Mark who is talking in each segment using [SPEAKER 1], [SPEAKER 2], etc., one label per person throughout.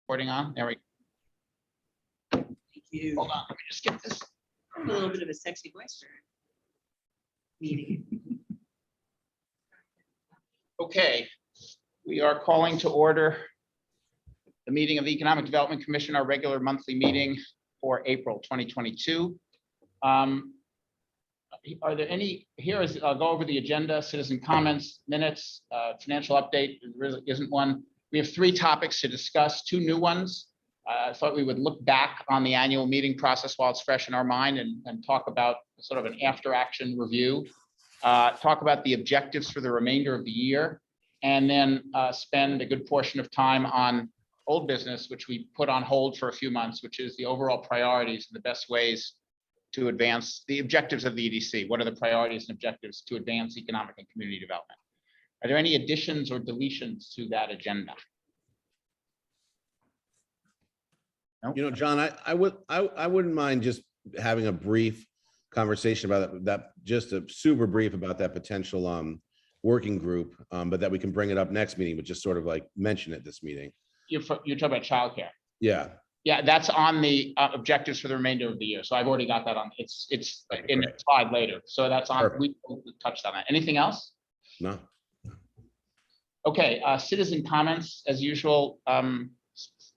[SPEAKER 1] Recording on, there we go.
[SPEAKER 2] Thank you.
[SPEAKER 1] Hold on, let me just get this.
[SPEAKER 2] A little bit of a sexy voice for meeting.
[SPEAKER 1] Okay, we are calling to order the meeting of the Economic Development Commission, our regular monthly meeting for April 2022. Are there any, I'll go over the agenda, citizen comments, minutes, financial update, there really isn't one. We have 3 topics to discuss, 2 new ones. I thought we would look back on the annual meeting process while it's fresh in our mind and talk about sort of an after action review. Talk about the objectives for the remainder of the year, and then spend a good portion of time on old business, which we put on hold for a few months, which is the overall priorities and the best ways to advance the objectives of the EDC. What are the priorities and objectives to advance economic and community development? Are there any additions or deletions to that agenda? No?
[SPEAKER 3] You know, John, I wouldn't mind just having a brief conversation about that, just a super brief about that potential working group, but that we can bring it up next meeting, but just sort of like mention it this meeting.
[SPEAKER 1] You're talking about childcare.
[SPEAKER 3] Yeah.
[SPEAKER 1] Yeah, that's on the objectives for the remainder of the year. So I've already got that on. It's
[SPEAKER 3] Okay,
[SPEAKER 1] in the
[SPEAKER 3] great.
[SPEAKER 1] slide later. So that's on.
[SPEAKER 3] Perfect.
[SPEAKER 1] We touched on that. Anything else?
[SPEAKER 3] No.
[SPEAKER 1] Okay, citizen comments as usual.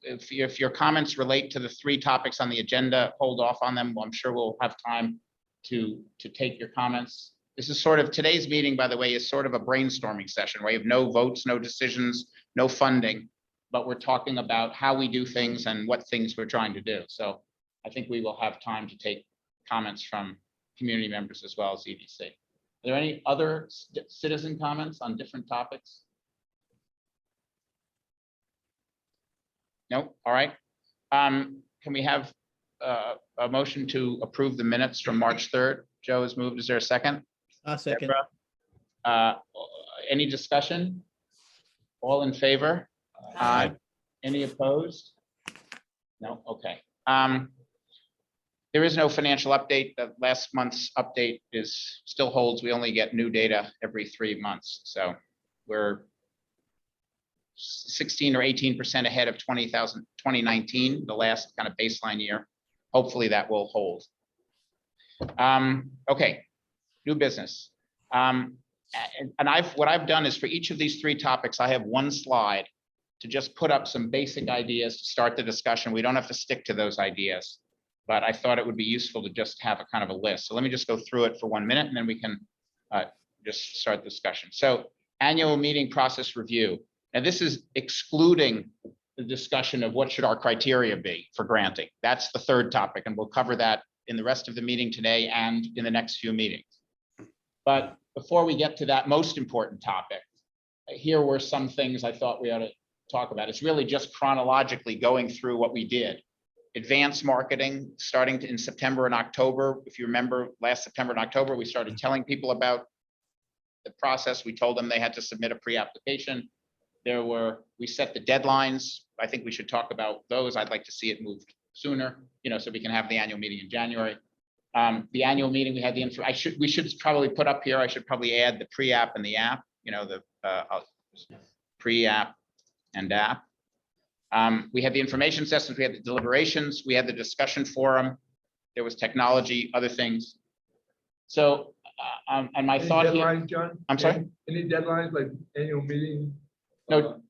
[SPEAKER 1] If your comments relate to the 3 topics on the agenda, hold off on them. I'm sure we'll have time to take your comments. This is sort of today's meeting, by the way, is sort of a brainstorming session where you have no votes, no decisions, no funding, but we're talking about how we do things and what things we're trying to do. So I think we will have time to take comments from community members as well as EDC. Are there any other citizen comments on different topics? No, all right. Can we have a motion to approve the minutes from March 3rd? Joe has moved. Is there a second?
[SPEAKER 4] I'll second.
[SPEAKER 1] Deborah? Any discussion? All in favor?
[SPEAKER 3] Aye.
[SPEAKER 1] Any opposed? No, okay. There is no financial update. The last month's update still holds. We only get new data every 3 months. So we're 16 or 18% ahead of 2019, the last kind of baseline year. Hopefully that will hold. Okay, new business. And what I've done is for each of these 3 topics, I have 1 slide to just put up some basic ideas to start the discussion. We don't have to stick to those ideas, but I thought it would be useful to just have a kind of a list. So let me just go through it for 1 minute and then we can just start the discussion. So annual meeting process review. And this is excluding the discussion of what should our criteria be for granting. That's the 3rd topic, and we'll cover that in the rest of the meeting today and in the next few meetings. But before we get to that most important topic, here were some things I thought we ought to talk about. It's really just chronologically going through what we did. Advanced marketing starting in September and October. If you remember, last September and October, we started telling people about the process. We told them they had to submit a pre-application. We set the deadlines. I think we should talk about those. I'd like to see it moved sooner, so we can have the annual meeting in January. The annual meeting, we had the info. We should probably put up here. I should probably add the pre-app and the app. The pre-app and app. We had the information sessions. We had the deliberations. We had the discussion forum. There was technology, other things. So, and my thought
[SPEAKER 5] deadlines,
[SPEAKER 1] here.
[SPEAKER 5] John?
[SPEAKER 1] I'm sorry.
[SPEAKER 5] Any deadlines like annual meeting?
[SPEAKER 1] No,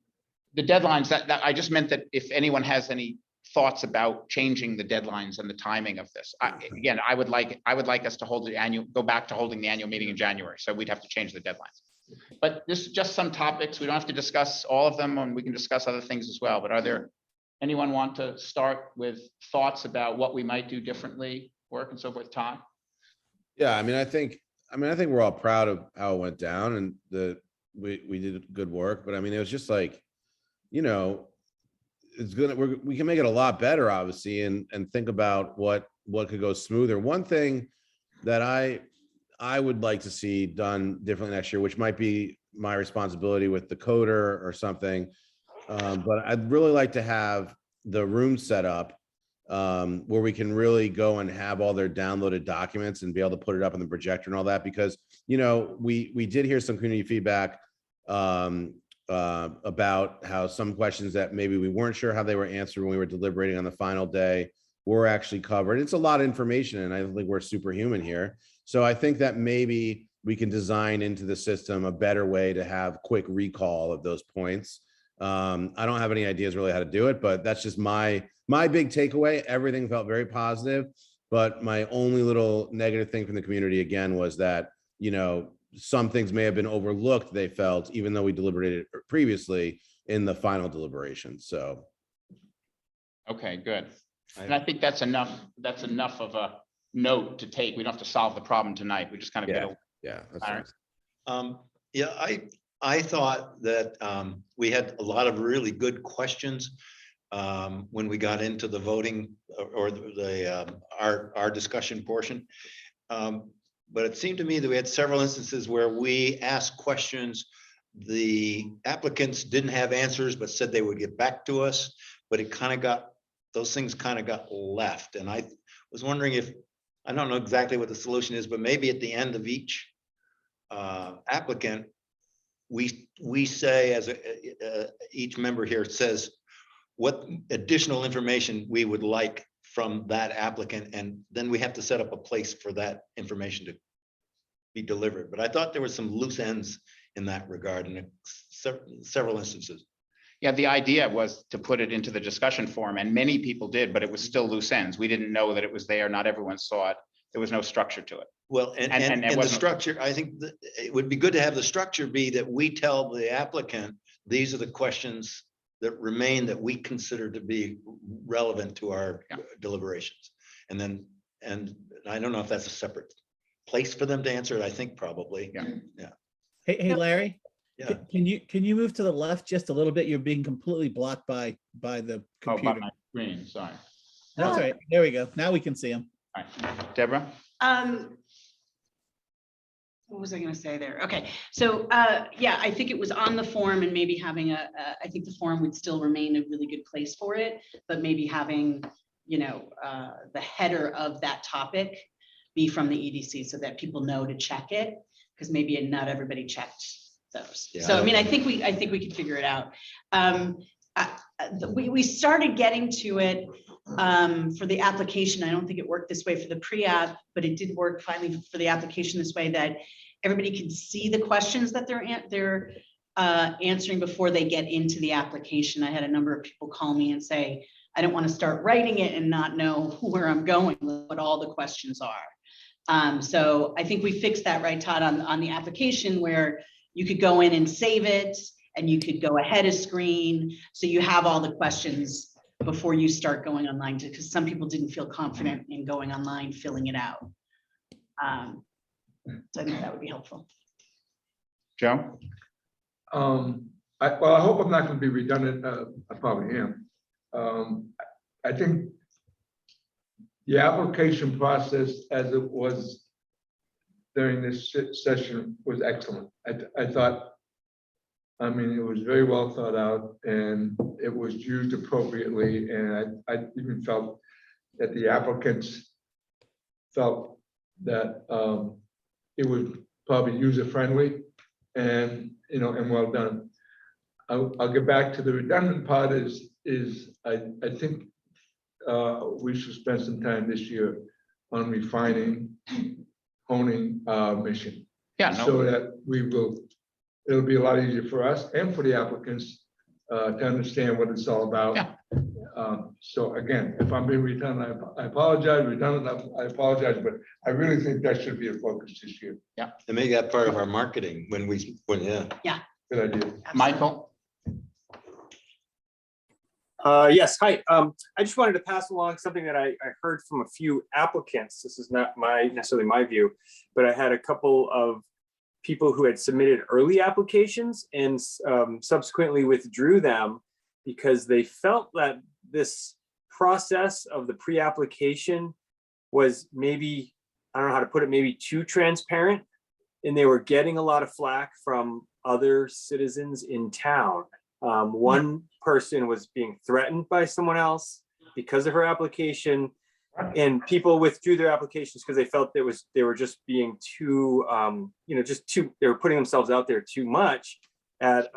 [SPEAKER 1] the deadlines that I just meant that if anyone has any thoughts about changing the deadlines and the timing of this, again, I would like us to go back to holding the annual meeting in January. So we'd have to change the deadlines. But this is just some topics. We don't have to discuss all of them, and we can discuss other things as well. But anyone want to start with thoughts about what we might do differently, work and so forth? Todd?
[SPEAKER 3] Yeah, I think we're all proud of how it went down, and we did good work. But it was just like, it's we can make it a lot better, obviously, and think about what could go smoother. One thing that I would like to see done differently next year, which might be my responsibility with the coder or something, but I'd really like to have the room set up where we can really go and have all their downloaded documents and be able to put it up on the projector and all that, because we did hear some community feedback about how some questions that maybe we weren't sure how they were answered when we were deliberating on the final day were actually covered. It's a lot of information, and I don't think we're superhuman here. So I think that maybe we can design into the system a better way to have quick recall of those points. I don't have any ideas really how to do it, but that's just my big takeaway. Everything felt very positive, but my only little negative thing from the community again was that, some things may have been overlooked, they felt, even though we deliberated previously in the final deliberation. So.
[SPEAKER 1] Okay, good. And I think that's enough of a note to take. We don't have to solve the problem tonight. We just kind of get a.
[SPEAKER 3] Yeah. That's
[SPEAKER 1] All right.
[SPEAKER 3] nice.
[SPEAKER 4] Yeah, I thought that we had a lot of really good questions when we got into the voting or our discussion portion. But it seemed to me that we had several instances where we asked questions. The applicants didn't have answers, but said they would get back to us. But those things kind of got left. And I was wondering if, I don't know exactly what the solution is, but maybe at the end of each applicant, we say as each member here says what additional information we would like from that applicant, and then we have to set up a place for that information to be delivered. But I thought there were some loose ends in that regard in several instances.
[SPEAKER 1] Yeah, the idea was to put it into the discussion forum, and many people did, but it was still loose ends. We didn't know that it was there. Not everyone saw it. There was no structure to it.
[SPEAKER 4] Well,
[SPEAKER 1] And
[SPEAKER 4] and
[SPEAKER 1] it
[SPEAKER 4] the
[SPEAKER 1] wasn't-
[SPEAKER 4] structure, I think that it would be good to have the structure be that we tell the applicant, these are the questions that remain that we consider to be relevant to our deliberations. And I don't know if that's a separate place for them to answer it. I think probably.
[SPEAKER 1] Yeah.
[SPEAKER 6] Hey, Larry,
[SPEAKER 4] Yeah.
[SPEAKER 6] can you move to the left just a little bit? You're being completely blocked by the
[SPEAKER 1] Oh, by
[SPEAKER 6] computer.
[SPEAKER 1] my screen, sorry.
[SPEAKER 6] That's all right. There we go. Now we can see him.
[SPEAKER 1] All right, Deborah?
[SPEAKER 2] What was I gonna say there? Okay, so, yeah, I think it was on the forum, and maybe having I think the forum would still remain a really good place for it, but maybe having, the header of that topic be from the EDC so that people know to check it, because maybe not everybody checked those.
[SPEAKER 4] Yeah,
[SPEAKER 2] So,
[SPEAKER 4] I
[SPEAKER 2] I mean,
[SPEAKER 4] don't
[SPEAKER 2] I think we can figure it out. We started getting to it for the application. I don't think it worked this way for the pre-app, but it did work finally for the application this way, that everybody can see the questions that they're answering before they get into the application. I had a number of people call me and say, I don't want to start writing it and not know where I'm going, what all the questions are. So I think we fixed that, right, Todd, on the application, where you could go in and save it, and you could go ahead of screen. So you have all the questions before you start going online, because some people didn't feel confident in going online, filling it out. So I think that would be helpful.
[SPEAKER 1] Joe?
[SPEAKER 5] I hope I'm not going to be redundant. I probably am. I think the application process as it was during this session was excellent. I thought, I mean, it was very well thought out, and it was used appropriately. And I even felt that the applicants felt that it was probably user-friendly and, and well done. I'll get back to the redundant part is I think we should spend some time this year on refining, honing our mission.
[SPEAKER 1] Yeah, no.
[SPEAKER 5] So that it'll be a lot easier for us and for the applicants to understand what it's all about.
[SPEAKER 1] Yeah.
[SPEAKER 5] So again, if I'm being redundant, I apologize, I apologize, but I really think that should be a focus this year.
[SPEAKER 4] And make that part of our marketing when yeah.
[SPEAKER 5] Good idea.
[SPEAKER 1] Michael?
[SPEAKER 7] Yes, hi. I just wanted to pass along something that I heard from a few applicants. This is not necessarily my view, but I had a couple of people who had submitted early applications and subsequently withdrew them because they felt that this process of the pre-application was maybe, I don't know how to put it, maybe too transparent, and they were getting a lot of flack from other citizens in town. One person was being threatened by someone else because of her application, and people withdrew their applications because they felt they were just being too, they were putting themselves out there too much. at,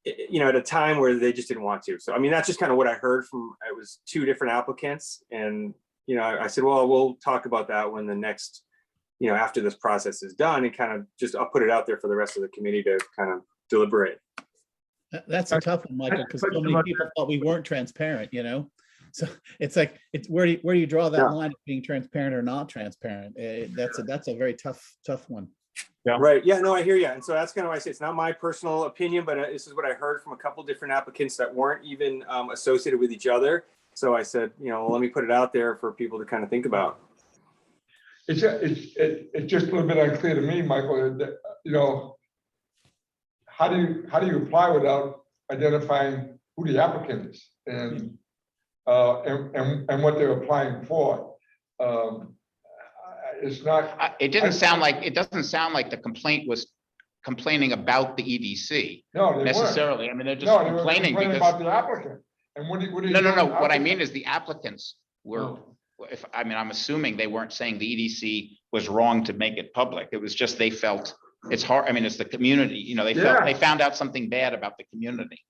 [SPEAKER 7] you know, at a time where they just didn't want to. So, I mean, that's just kind of what I heard from, it was 2 different applicants. And, you know, I said, well, we'll talk about that when the next, you know, after this process is done, and kind of just, I'll put it out there for the rest of the committee to kind of deliberate.
[SPEAKER 6] That's a tough one, Michael, because so many people thought we weren't transparent, you know? So it's like, it's where do you draw that
[SPEAKER 7] Yeah.
[SPEAKER 6] line of being transparent or not transparent? That's a very tough one.
[SPEAKER 1] Yeah.
[SPEAKER 7] Right. Yeah, no, I hear you. And so that's kind of why I say it's not my personal opinion, but this is what I heard from a couple different applicants that weren't even associated with each other. So I said, you know, let me put it out there for people to kind of think about.
[SPEAKER 5] It's just a little bit unclear to me, Michael, that, you know, how do you apply without identifying who the applicant is and what they're applying for? It's not.
[SPEAKER 1] It doesn't sound like the complaint was complaining about the EDC
[SPEAKER 5] No, they weren't.
[SPEAKER 1] necessarily. I mean, they're just
[SPEAKER 5] No, they were
[SPEAKER 1] complaining
[SPEAKER 5] complaining
[SPEAKER 1] because.
[SPEAKER 5] about the applicant. And what do you?
[SPEAKER 1] No. What I mean is the applicants were,
[SPEAKER 5] Oh.
[SPEAKER 1] I'm assuming they weren't saying the EDC was wrong to make it public. It was just they felt it's hard. I mean, it's the community, you know, they felt,
[SPEAKER 5] Yeah.
[SPEAKER 1] they found out something bad about the community.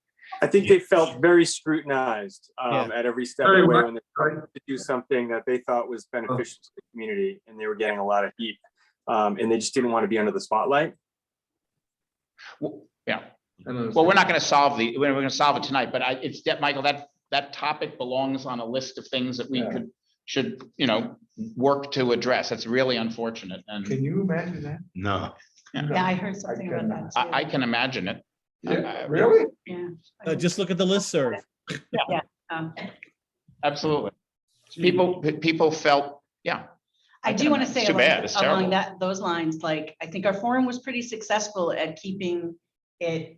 [SPEAKER 7] I think they felt very scrutinized
[SPEAKER 6] Yeah.
[SPEAKER 7] at every step of
[SPEAKER 5] Very
[SPEAKER 7] the way
[SPEAKER 5] much,
[SPEAKER 7] when they tried to do something that they thought was beneficial to the community, and they were getting a lot of heat. And they just didn't want to be under the spotlight.
[SPEAKER 1] Yeah.
[SPEAKER 5] I don't
[SPEAKER 1] Well, we're not going to solve we're going to solve it tonight, but it's that, Michael, that topic belongs on a list of things that we
[SPEAKER 5] Yeah.
[SPEAKER 1] should, you know, work to address. It's really unfortunate. And
[SPEAKER 5] Can you imagine that?
[SPEAKER 4] No.
[SPEAKER 2] Yeah, I heard something about that too.
[SPEAKER 1] I can imagine it.
[SPEAKER 5] Yeah, really?
[SPEAKER 2] Yeah.
[SPEAKER 6] Just look at the listserv.
[SPEAKER 1] Absolutely. People felt, yeah.
[SPEAKER 2] I do want to say
[SPEAKER 1] It's too bad. It's
[SPEAKER 2] along
[SPEAKER 1] terrible.
[SPEAKER 2] those lines, like, I think our forum was pretty successful at keeping it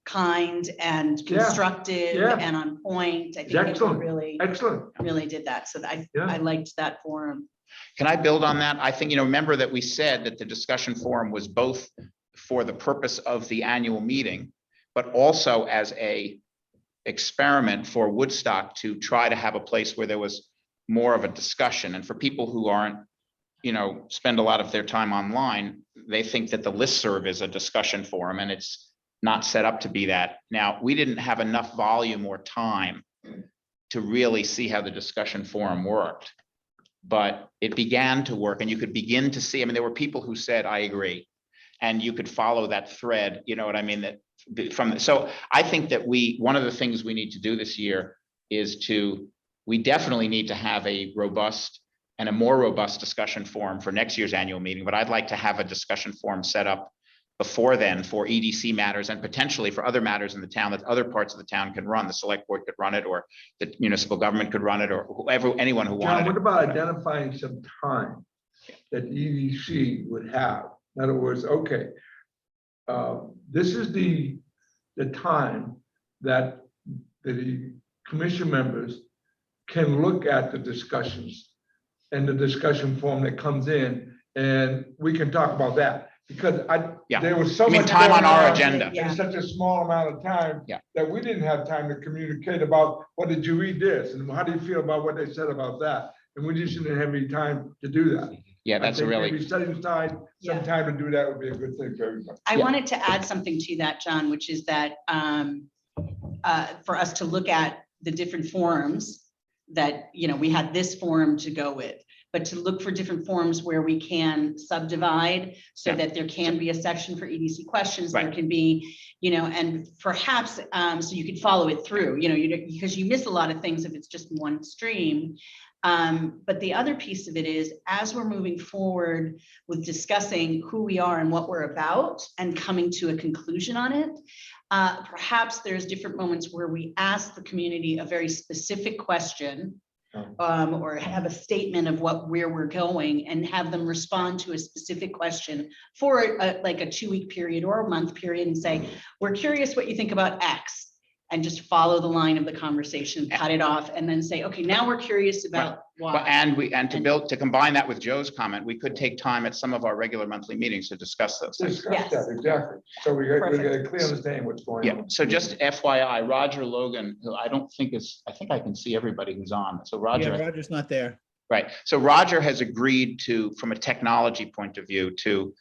[SPEAKER 2] kind and
[SPEAKER 5] Yeah,
[SPEAKER 2] constructive
[SPEAKER 5] yeah.
[SPEAKER 2] and on point. I think people
[SPEAKER 5] Excellent.
[SPEAKER 2] really,
[SPEAKER 5] Excellent.
[SPEAKER 2] really did that. So I
[SPEAKER 5] Yeah.
[SPEAKER 2] liked that forum.
[SPEAKER 1] Can I build on that? I think, you know, remember that we said that the discussion forum was both for the purpose of the annual meeting, but also as a experiment for Woodstock to try to have a place where there was more of a discussion. And for people who aren't, you know, spend a lot of their time online, they think that the listserv is a discussion forum, and it's not set up to be that. Now, we didn't have enough volume or time to really see how the discussion forum worked. But it began to work, and you could begin to see, I mean, there were people who said, I agree. And you could follow that thread, you know what I mean? That from, so I think that one of the things we need to do this year is we definitely need to have a robust and a more robust discussion forum for next year's annual meeting, but I'd like to have a discussion forum set up before then for EDC matters and potentially for other matters in the town that other parts of the town can run. The select board could run it, or the municipal government could run it, or whoever, anyone who
[SPEAKER 5] John,
[SPEAKER 1] wanted
[SPEAKER 5] what
[SPEAKER 1] it.
[SPEAKER 5] about identifying some time that EDC would have? In other words, okay, this is the time that the commission members can look at the discussions and the discussion forum that comes in, and we can talk about that. Because there was so
[SPEAKER 1] I mean,
[SPEAKER 5] much
[SPEAKER 1] time on
[SPEAKER 5] going
[SPEAKER 1] our agenda.
[SPEAKER 5] in such a small amount of time
[SPEAKER 1] Yeah.
[SPEAKER 5] that we didn't have time to communicate about, what did you read this? And how do you feel about what they said about that? And we just didn't have any time to do that.
[SPEAKER 1] Yeah,
[SPEAKER 5] I
[SPEAKER 1] that's a
[SPEAKER 5] think
[SPEAKER 1] really,
[SPEAKER 5] maybe setting aside
[SPEAKER 2] Yeah.
[SPEAKER 5] some time to do that would be a good thing for everybody.
[SPEAKER 2] I
[SPEAKER 1] Yeah.
[SPEAKER 2] wanted to add something to that, John, which is that for us to look at the different forums that, you know, we had this forum to go with, but to look for different forums where we can subdivide so
[SPEAKER 1] Yeah.
[SPEAKER 2] that there can be a section for EDC questions, there
[SPEAKER 1] Right.
[SPEAKER 2] can be, you know, and perhaps so you could follow it through, you know, because you miss a lot of things if it's just one stream. But the other piece of it is, as we're moving forward with discussing who we are and what we're about and coming to a conclusion on it, perhaps there's different moments where we ask the community a very specific question, or have a statement of where we're going, and have them respond to a specific question for like a 2-week period or a month period, and say, we're curious what you think about X. And just follow the line of the conversation, cut it off, and then say, okay, now we're curious about
[SPEAKER 1] well,
[SPEAKER 2] why.
[SPEAKER 1] and to combine that with Joe's comment, we could take time at some of our regular monthly meetings to discuss those things.
[SPEAKER 5] Discuss
[SPEAKER 2] Yes.
[SPEAKER 5] that, exactly. So we got a
[SPEAKER 2] Perfect.
[SPEAKER 5] clear understanding what's going
[SPEAKER 1] Yeah,
[SPEAKER 5] on.
[SPEAKER 1] so just FYI, Roger Logan, who I don't think I think I can see everybody who's on. So
[SPEAKER 6] Yeah,
[SPEAKER 1] Roger,
[SPEAKER 6] Roger's not there.
[SPEAKER 1] right. So Roger has agreed to, from a technology point of view, to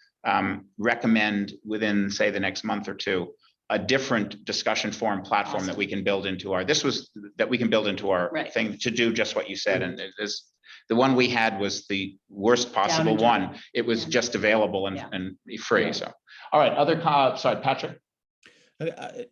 [SPEAKER 1] recommend within, say, the next month or two, a different discussion forum platform that we can build into our,
[SPEAKER 2] Right.
[SPEAKER 1] thing to do just what you said. And this, the one we had was the worst possible
[SPEAKER 2] and
[SPEAKER 1] one. It was
[SPEAKER 2] Yeah.
[SPEAKER 1] just available and,
[SPEAKER 2] Yeah.
[SPEAKER 1] and free.
[SPEAKER 2] Yeah.
[SPEAKER 1] So, all right, sorry, Patrick.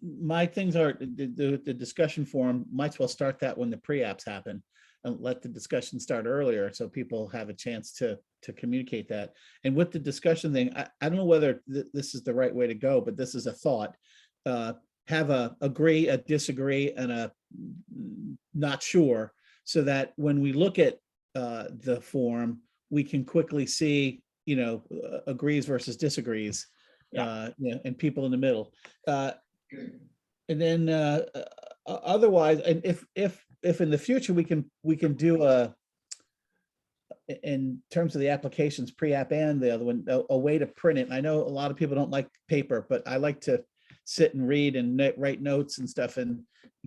[SPEAKER 6] My things are, the discussion forum, might as well start that when the pre-apps happen and let the discussion start earlier so people have a chance to communicate that. And with the discussion thing, I don't know whether this is the right way to go, but this is a thought. Have a agree, a disagree, and a not sure, so that when we look at the form, we can quickly see, agrees versus disagrees. And people in the middle. And then otherwise, and if in the future we can do in terms of the applications, pre-app and the other one, a way to print it. I know a lot of people don't like paper, but I like to sit and read and write notes and stuff, and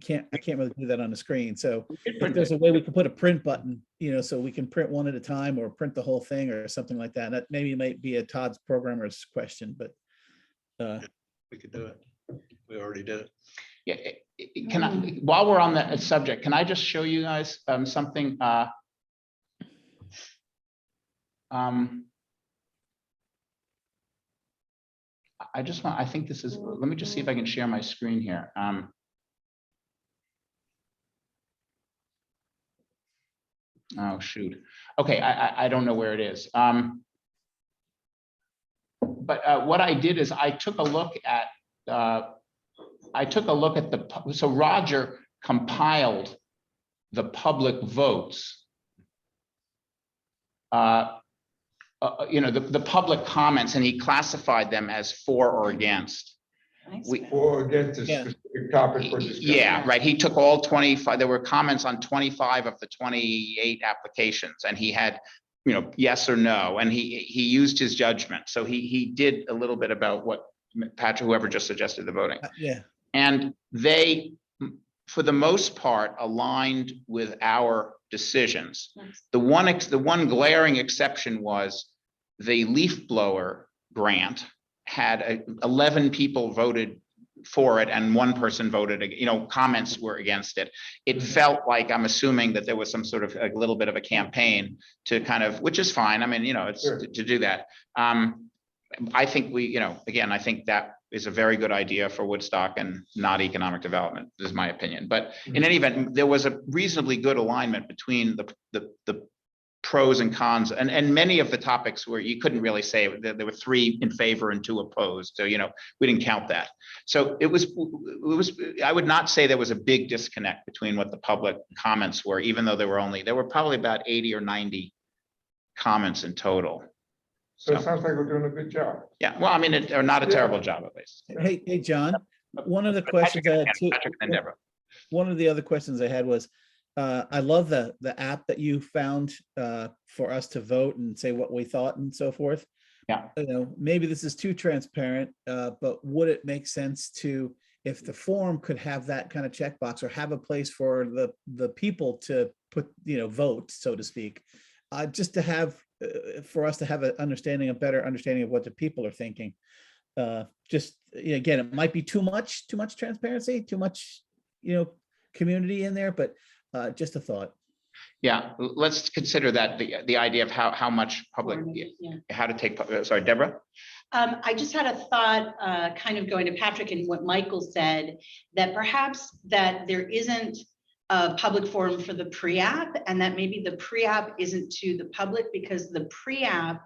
[SPEAKER 6] I can't really do that on the screen. So if there's a way we can put a print button, so we can print one at a time or print the whole thing or something like that. That maybe might be a Todd's programmer's question, but
[SPEAKER 4] We could do it. We already did it.
[SPEAKER 1] Yeah, can I, while we're on that subject, can I just show you guys something? I think this is, let me just see if I can share my screen here. Oh, shoot. Okay, I don't know where it is. But what I did is I took a look at so Roger compiled the public votes. The public comments, and he classified them as for or against.
[SPEAKER 5] Or against a
[SPEAKER 6] Yeah.
[SPEAKER 5] specific topic for discussion.
[SPEAKER 1] Yeah, right. He took all 25, there were comments on 25 of the 28 applications, and he had, yes or no, and he used his judgment. So he did a little bit about what Patrick, whoever just suggested the voting.
[SPEAKER 6] Yeah.
[SPEAKER 1] And they, for the most part, aligned with our decisions.
[SPEAKER 2] Nice.
[SPEAKER 1] The one glaring exception was the leaf blower grant had 11 people voted for it and one person voted, comments were against it. It felt like, I'm assuming that there was some sort of a little bit of a campaign to kind of, which is fine. I mean, it's
[SPEAKER 5] Sure.
[SPEAKER 1] to do that. I think again, I think that is a very good idea for Woodstock and not economic development, is my opinion. But in any event, there was a reasonably good alignment between the pros and cons, and many of the topics where you couldn't really say that there were 3 in favor and 2 opposed. So, we didn't count that. So it was, I would not say there was a big disconnect between what the public comments were, even though there were probably about 80 or 90 comments in total.
[SPEAKER 5] So it sounds like we're doing a good job.
[SPEAKER 1] Yeah, well, I mean, or not a terrible job at least.
[SPEAKER 6] Hey, John, one of the questions I had too.
[SPEAKER 1] Patrick and Deborah.
[SPEAKER 6] One of the other questions I had was, I love the app that you found for us to vote and say what we thought and so forth.
[SPEAKER 1] Yeah.
[SPEAKER 6] Maybe this is too transparent, but would it make sense to, if the forum could have that kind of checkbox or have a place for the people to put, vote, so to speak, just to have, for us to have a better understanding of what the people are thinking. Just, again, it might be too much transparency, too much, community in there, but just a thought.
[SPEAKER 1] Yeah, let's consider that the idea of how much public,
[SPEAKER 2] Yeah.
[SPEAKER 1] how to take, sorry, Deborah?
[SPEAKER 2] I just had a thought, kind of going to Patrick and what Michael said, that perhaps that there isn't a public forum for the pre-app, and that maybe the pre-app isn't to the public because the pre-app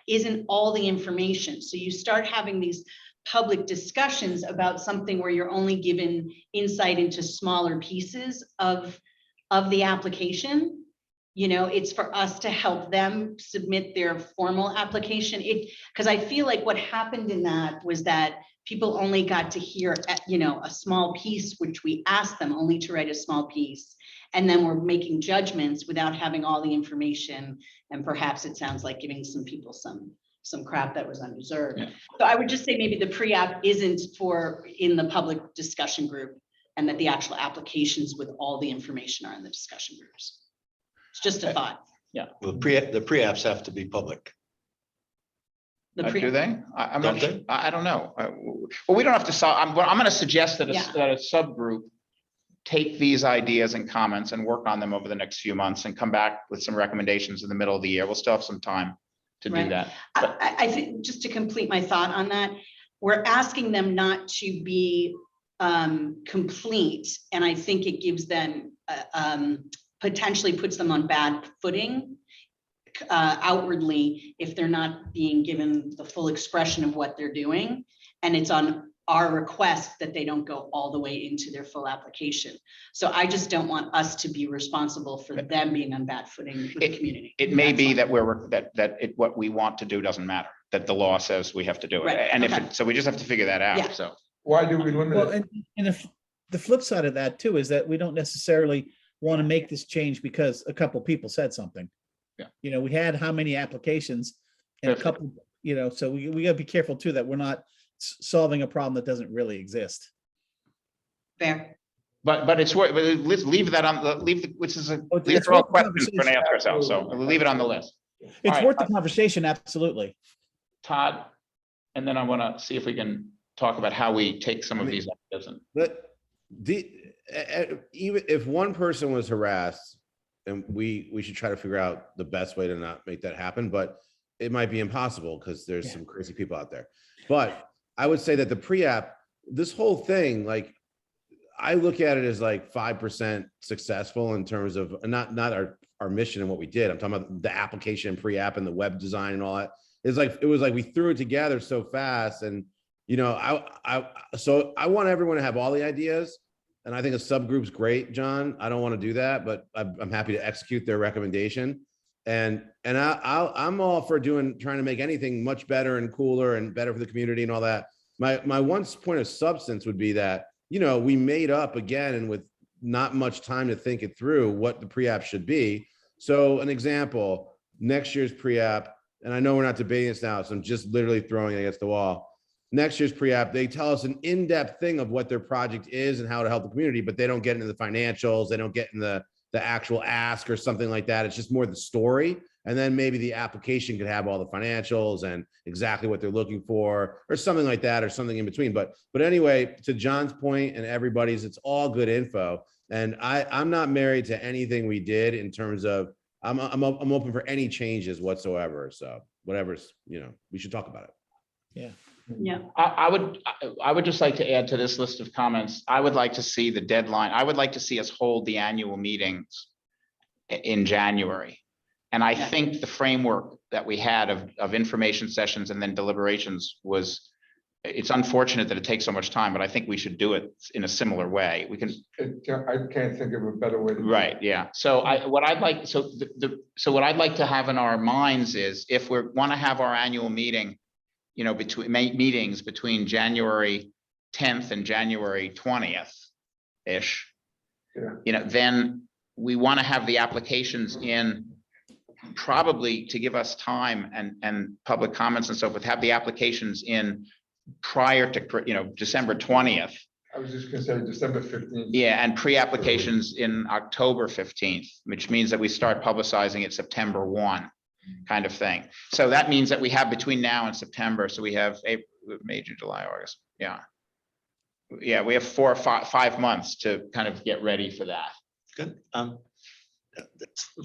[SPEAKER 2] isn't all the information. So you start having these public discussions about something where you're only given insight into smaller pieces of the application. It's for us to help them submit their formal application. Because I feel like what happened in that was that people only got to hear, a small piece, which we asked them only to write a small piece. And then we're making judgments without having all the information. And perhaps it sounds like giving some people some crap that was undeserved.
[SPEAKER 1] Yeah.
[SPEAKER 2] So I would just say maybe the pre-app isn't in the public discussion group, and that the actual applications with all the information are in the discussion groups. It's just a thought.
[SPEAKER 4] Well, the pre-apps have to be public.
[SPEAKER 2] The
[SPEAKER 1] Do they? I'm
[SPEAKER 4] Don't
[SPEAKER 1] not,
[SPEAKER 4] they?
[SPEAKER 1] I don't know. Well, we don't have to solve, I'm gonna suggest that
[SPEAKER 2] Yeah.
[SPEAKER 1] that a subgroup take these ideas and comments and work on them over the next few months and come back with some recommendations in the middle of the year. We'll still have some time to do
[SPEAKER 2] Right.
[SPEAKER 1] that.
[SPEAKER 2] I think, just to complete my thought on that, we're asking them not to be complete, and I think it gives them, potentially puts them on bad footing outwardly if they're not being given the full expression of what they're doing. And it's on our request that they don't go all the way into their full application. So I just don't want us to be responsible for them being on bad footing with the community.
[SPEAKER 1] It may
[SPEAKER 2] That's
[SPEAKER 1] be
[SPEAKER 2] all.
[SPEAKER 1] that what we want to do doesn't matter, that the law says we have to do it.
[SPEAKER 2] Right,
[SPEAKER 1] And if,
[SPEAKER 2] okay.
[SPEAKER 1] so we just have to figure that
[SPEAKER 2] Yeah.
[SPEAKER 1] out, so.
[SPEAKER 5] Why do we limit
[SPEAKER 6] Well,
[SPEAKER 5] it?
[SPEAKER 6] and if the flip side of that too is that we don't necessarily want to make this change because a couple people said something.
[SPEAKER 1] Yeah.
[SPEAKER 6] You know, we had how many applications and a
[SPEAKER 1] 50.
[SPEAKER 6] couple, you know, so we gotta be careful too, that we're not solving a problem that doesn't really exist.
[SPEAKER 2] Fair.
[SPEAKER 1] But it's worth, but let's leave that on the, which is a,
[SPEAKER 6] Oh,
[SPEAKER 1] these
[SPEAKER 6] it's
[SPEAKER 1] are all
[SPEAKER 6] worth the
[SPEAKER 1] questions for an
[SPEAKER 6] conversation.
[SPEAKER 1] ask ourselves, so we'll leave it on the list.
[SPEAKER 6] It's
[SPEAKER 1] right,
[SPEAKER 6] worth the conversation, absolutely.
[SPEAKER 1] Todd, and then I want to see if we can talk about how we take some of these ideas and.
[SPEAKER 3] But even if one person was harassed, and we should try to figure out the best way to not make that happen, but it might be impossible because there's
[SPEAKER 6] Yeah.
[SPEAKER 3] some crazy people out there. But I would say that the pre-app, this whole thing, like, I look at it as like 5% successful in terms of not our mission and what we did. I'm talking about the application pre-app and the web design and all that. It was like we threw it together so fast, and you know, so I want everyone to have all the ideas, and I think a subgroup's great, John. I don't want to do that, but I'm happy to execute their recommendation. And I'm all for trying to make anything much better and cooler and better for the community and all that. My one point of substance would be that, you know, we made up again and with not much time to think it through what the pre-app should be. So an example, next year's pre-app, and I know we're not debating this now, so I'm just literally throwing it against the wall. Next year's pre-app, they tell us an in-depth thing of what their project is and how to help the community, but they don't get into the financials. They don't get in the actual ask or something like that. It's just more the story. And then maybe the application could have all the financials and exactly what they're looking for or something like that, or something in between. But anyway, to John's point and everybody's, it's all good info. And I'm not married to anything we did in terms of, I'm open for any changes whatsoever. So whatever's, you know, we should talk about it.
[SPEAKER 6] Yeah.
[SPEAKER 2] Yeah.
[SPEAKER 1] I would just like to add to this list of comments. I would like to see the deadline. I would like to see us hold the annual meetings in January. And I
[SPEAKER 2] Yeah.
[SPEAKER 1] think the framework that we had of information sessions and then deliberations was, it's unfortunate that it takes so much time, but I think we should do it in a similar way. We can.
[SPEAKER 5] I can't think of a better way to. do it.
[SPEAKER 1] Right, yeah. So what I'd like to have in our minds is if we want to have our annual meeting, you know, meetings between January 10th and January 20th-ish.
[SPEAKER 5] Yeah.
[SPEAKER 1] You know, then we want to have the applications in probably to give us time and public comments and so forth, have the applications in prior to, you know, December 20th.
[SPEAKER 5] I was just gonna say December 15th.
[SPEAKER 1] Yeah, and pre-applications in October 15th, which means that we start publicizing it September 1 kind of thing. So that means that we have between now and September. So we have April, May, June, July, August. Yeah. Yeah, we have 4 or 5 months to kind of get ready for that.
[SPEAKER 4] Good.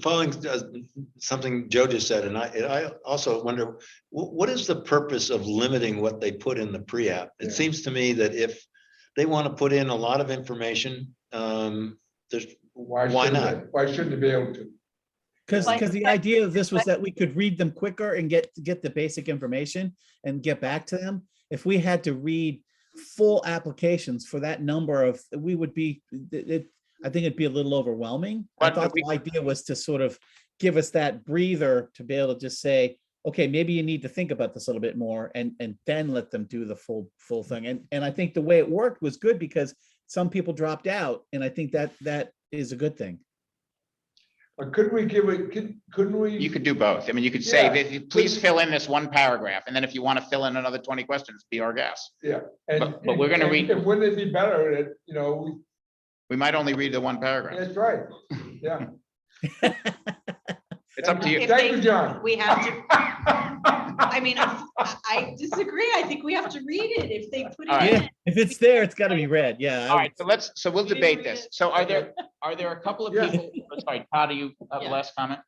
[SPEAKER 4] Following something Joe just said, and I also wonder, what is the purpose of limiting what they put in the pre-app? It
[SPEAKER 5] Yeah.
[SPEAKER 4] seems to me that if they want to put in a lot of information, there's, Why
[SPEAKER 5] shouldn't
[SPEAKER 4] not?
[SPEAKER 5] they? Why shouldn't they be able to?
[SPEAKER 6] Because
[SPEAKER 2] Like-
[SPEAKER 6] the idea of this was that we could read them quicker and get the basic information and get back to them. If we had to read full applications for that number of, we would be, I think it'd be a little overwhelming. I
[SPEAKER 1] But
[SPEAKER 6] thought the idea was to sort of give us that breather to be able to just say, okay, maybe you need to think about this a little bit more and then let them do the full thing. And I think the way it worked was good because some people dropped out, and I think that is a good thing.
[SPEAKER 5] Or couldn't we give it, couldn't we?
[SPEAKER 1] You could do both. I mean, you could say
[SPEAKER 5] Yeah.
[SPEAKER 1] that, please fill in this one paragraph. And then if you want to fill in another 20 questions, be our guest.
[SPEAKER 5] Yeah. And
[SPEAKER 1] but we're gonna read-
[SPEAKER 5] and wouldn't it be better that, you know,
[SPEAKER 1] We might only read the one paragraph.
[SPEAKER 5] that's right. Yeah.
[SPEAKER 1] It's up to you.
[SPEAKER 2] If
[SPEAKER 5] Thank
[SPEAKER 2] they-
[SPEAKER 5] you, John.
[SPEAKER 2] We have to, I mean, I disagree. I think we have to read it if they put
[SPEAKER 1] All
[SPEAKER 2] it
[SPEAKER 1] right.
[SPEAKER 6] Yeah,
[SPEAKER 2] in.
[SPEAKER 6] if it's there, it's gotta be read. Yeah.
[SPEAKER 1] All right, so we'll
[SPEAKER 2] We didn't
[SPEAKER 1] debate
[SPEAKER 2] read
[SPEAKER 1] this.
[SPEAKER 2] it.
[SPEAKER 1] So are there a couple of
[SPEAKER 5] Yeah.
[SPEAKER 1] people, sorry, Todd, do you have a
[SPEAKER 2] Yeah.
[SPEAKER 1] last comment?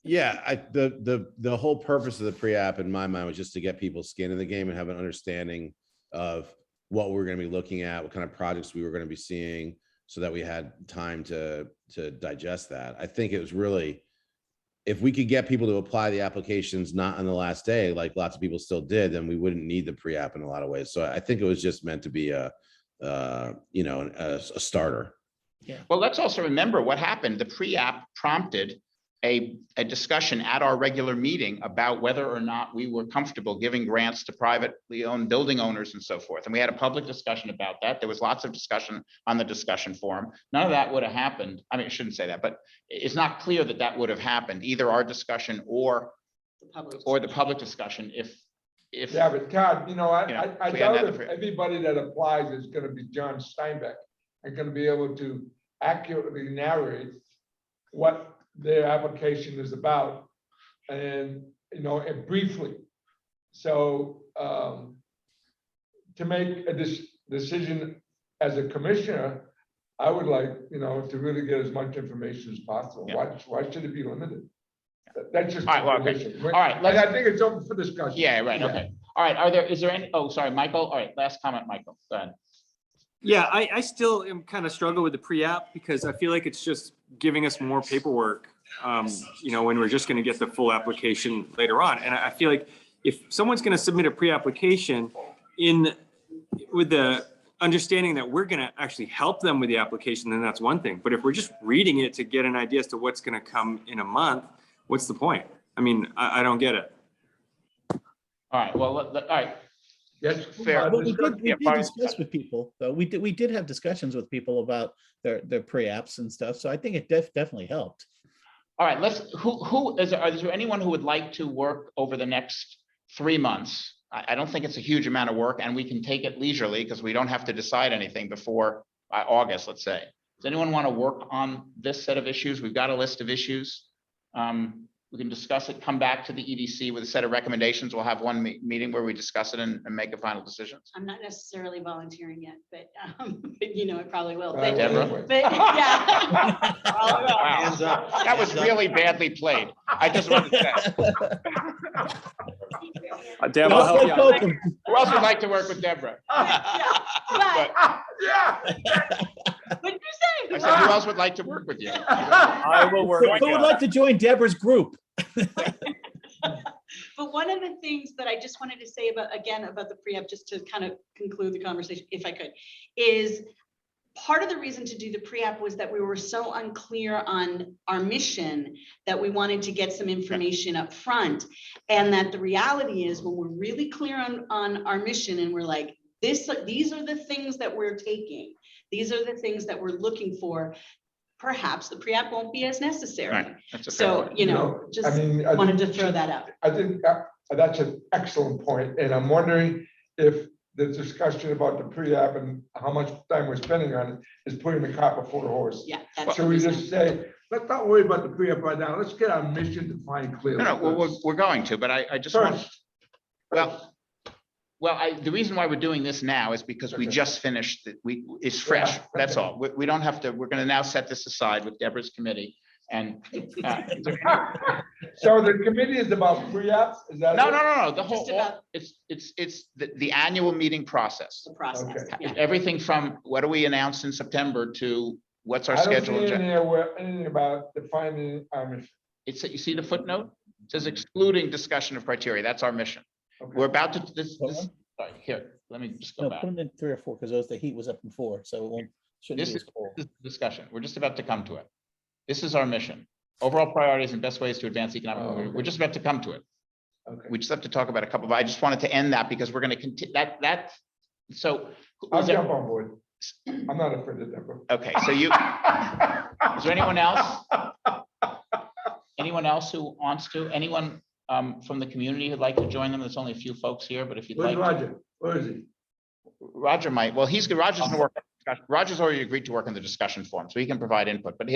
[SPEAKER 3] Yeah, the whole purpose of the pre-app in my mind was just to get people skin in the game and have an understanding of what we're going to be looking at, what kind of projects we were going to be seeing, so that we had time to digest that. I think it was really, if we could get people to apply the applications not on the last day, like lots of people still did, then we wouldn't need the pre-app in a lot of ways. So I think it was just meant to be a starter.
[SPEAKER 1] Well, let's also remember what happened. The pre-app prompted a discussion at our regular meeting about whether or not we were comfortable giving grants to privately owned building owners and so forth. And we had a public discussion about that. There was lots of discussion on the discussion forum. None of that would have happened. I mean, I shouldn't say that, but it's not clear that that would have happened, either our discussion or the public discussion if.
[SPEAKER 5] Yeah, but Todd,
[SPEAKER 1] You know,
[SPEAKER 5] I
[SPEAKER 1] we hadn't had
[SPEAKER 5] doubt
[SPEAKER 1] the
[SPEAKER 5] if
[SPEAKER 1] pre-
[SPEAKER 5] everybody that applies is gonna be John Steinbeck and gonna be able to accurately narrate what their application is about and, and briefly. So, to make a decision as a commissioner, I would like, to really get as much information as possible.
[SPEAKER 1] Yeah.
[SPEAKER 5] Why should it be limited? That's just.
[SPEAKER 1] All right, well, okay.
[SPEAKER 5] position.
[SPEAKER 1] All right,
[SPEAKER 5] And
[SPEAKER 1] let's-
[SPEAKER 5] I think it's open for discussion.
[SPEAKER 1] Yeah, right, okay. All right, is there any, oh, sorry, Michael? All right, last comment, Michael. Go ahead.
[SPEAKER 7] Yeah, I still am kind of struggle with the pre-app because I feel like it's just giving us more paperwork, when we're just going to get the full application later on. And I feel like if someone's going to submit a pre-application with the understanding that we're going to actually help them with the application, then that's one thing. But if we're just reading it to get an idea as to what's going to come in a month, what's the point? I mean, I don't get it.
[SPEAKER 1] All right, well, all right.
[SPEAKER 5] Yes.
[SPEAKER 1] Fair.
[SPEAKER 6] Well, we
[SPEAKER 1] Yeah,
[SPEAKER 6] did
[SPEAKER 1] part-
[SPEAKER 6] discuss with people, though. We did have discussions with people about their pre-apps and stuff. So I think it definitely helped.
[SPEAKER 1] All right, is there anyone who would like to work over the next 3 months? I don't think it's a huge amount of work and we can take it leisurely because we don't have to decide anything before August, let's say. Does anyone want to work on this set of issues? We've got a list of issues. We can discuss it, come back to the EDC with a set of recommendations. We'll have one meeting where we discuss it and make a final decision.
[SPEAKER 2] I'm not necessarily volunteering yet, but I probably will.
[SPEAKER 5] Uh,
[SPEAKER 2] But
[SPEAKER 1] Deborah?
[SPEAKER 2] yeah. Probably will.
[SPEAKER 1] Wow.
[SPEAKER 4] Hands up.
[SPEAKER 1] That was
[SPEAKER 4] Hands up.
[SPEAKER 1] really badly played. I just wanted to say.
[SPEAKER 7] Deb, I'll help you out.
[SPEAKER 1] Who else would like to work with Deborah?
[SPEAKER 2] But
[SPEAKER 5] Yeah.
[SPEAKER 2] what did you
[SPEAKER 1] I
[SPEAKER 2] say?
[SPEAKER 1] said, who else would like to work with you?
[SPEAKER 7] I will work.
[SPEAKER 6] Who would like to join Deborah's group?
[SPEAKER 2] But one of the things that I just wanted to say about the pre-app, just to kind of conclude the conversation, if I could, is part of the reason to do the pre-app was that we were so unclear on our mission that we wanted to get some information up front. And that the reality is when we're really clear on our mission and we're like, these are the things that we're taking. These are the things that we're looking for. Perhaps the pre-app won't be as necessary.
[SPEAKER 1] Right, that's a fair
[SPEAKER 2] So,
[SPEAKER 1] point.
[SPEAKER 2] just
[SPEAKER 5] I
[SPEAKER 2] wanted to throw that out.
[SPEAKER 5] I think that's an excellent point, and I'm wondering if the discussion about the pre-app and how much time we're spending on it is putting the cart before the horse.
[SPEAKER 2] Yeah. that's
[SPEAKER 5] So
[SPEAKER 2] what
[SPEAKER 5] we
[SPEAKER 2] said.
[SPEAKER 5] just say, let's not worry about the pre-app right now. Let's get our mission defined clearly.
[SPEAKER 1] No, we're going to, but I just want, the reason why we're doing this now is because we
[SPEAKER 5] Okay.
[SPEAKER 1] just finished, it's fresh,
[SPEAKER 5] Yeah,
[SPEAKER 1] that's
[SPEAKER 5] okay.
[SPEAKER 1] all. We don't have to, we're gonna now set this aside with Deborah's committee and.
[SPEAKER 5] So the committee is about pre-apps, is that?
[SPEAKER 1] No,
[SPEAKER 5] it?
[SPEAKER 1] the whole,
[SPEAKER 2] Just about-
[SPEAKER 1] it's the annual meeting process.
[SPEAKER 2] The process,
[SPEAKER 5] Okay.
[SPEAKER 2] yeah.
[SPEAKER 1] Everything from what do we announce in September to what's our
[SPEAKER 5] I don't
[SPEAKER 1] schedule.
[SPEAKER 5] see
[SPEAKER 1] in
[SPEAKER 5] in
[SPEAKER 1] Jan-
[SPEAKER 5] there where anything about defining our mission.
[SPEAKER 1] You see the footnote? It says excluding discussion of criteria. That's our mission.
[SPEAKER 5] Okay.
[SPEAKER 1] We're about to,
[SPEAKER 6] Hold on.
[SPEAKER 1] sorry, here, let me just go
[SPEAKER 6] No,
[SPEAKER 1] back.
[SPEAKER 6] put them in 3 or 4 because the heat was up in 4, so it shouldn't
[SPEAKER 1] This
[SPEAKER 6] be as
[SPEAKER 1] is
[SPEAKER 6] cold.
[SPEAKER 1] this is the discussion. We're just about to come to it. This is our mission. Overall priorities and best ways to advance economic.
[SPEAKER 5] Oh, okay.
[SPEAKER 1] We're just about to come to it.
[SPEAKER 5] Okay.
[SPEAKER 1] We just have to talk about a couple of, I just wanted to end that because we're going to continue so.
[SPEAKER 5] I'll
[SPEAKER 1] is there-
[SPEAKER 5] jump on board. I'm not afraid of Deborah.
[SPEAKER 1] Okay, so you, is there anyone else? Anyone else who wants to, anyone from the community who'd like to join them? There's only a few folks here, but if you'd
[SPEAKER 5] Where's
[SPEAKER 1] like.
[SPEAKER 5] Roger? Where is he?
[SPEAKER 1] Roger might, well, Roger's gonna work, Roger's already agreed to work on the discussion forum, so he can provide input, but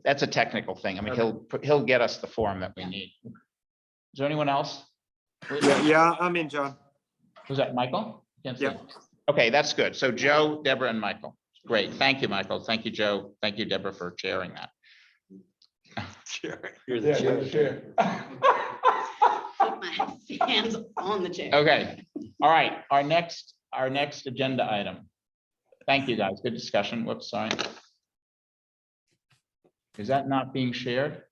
[SPEAKER 1] That's a technical thing. I mean, he'll get us the form that we need. Is there anyone else?
[SPEAKER 7] Yeah, I'm in, John.
[SPEAKER 1] Was that Michael? Can't see.
[SPEAKER 7] Yep.
[SPEAKER 1] Okay, that's good. So Joe, Deborah, and Michael. Great. Thank you, Michael. Thank you, Joe. Thank you, Deborah, for chairing that.
[SPEAKER 4] Sure. You're
[SPEAKER 5] Yeah,
[SPEAKER 4] the
[SPEAKER 5] you're
[SPEAKER 4] chair.
[SPEAKER 5] the chair.
[SPEAKER 2] Put my hands on the chair.
[SPEAKER 1] Okay, all right, our next agenda item. Thank you, guys. Good discussion. Whoops, sorry. Is that not being shared?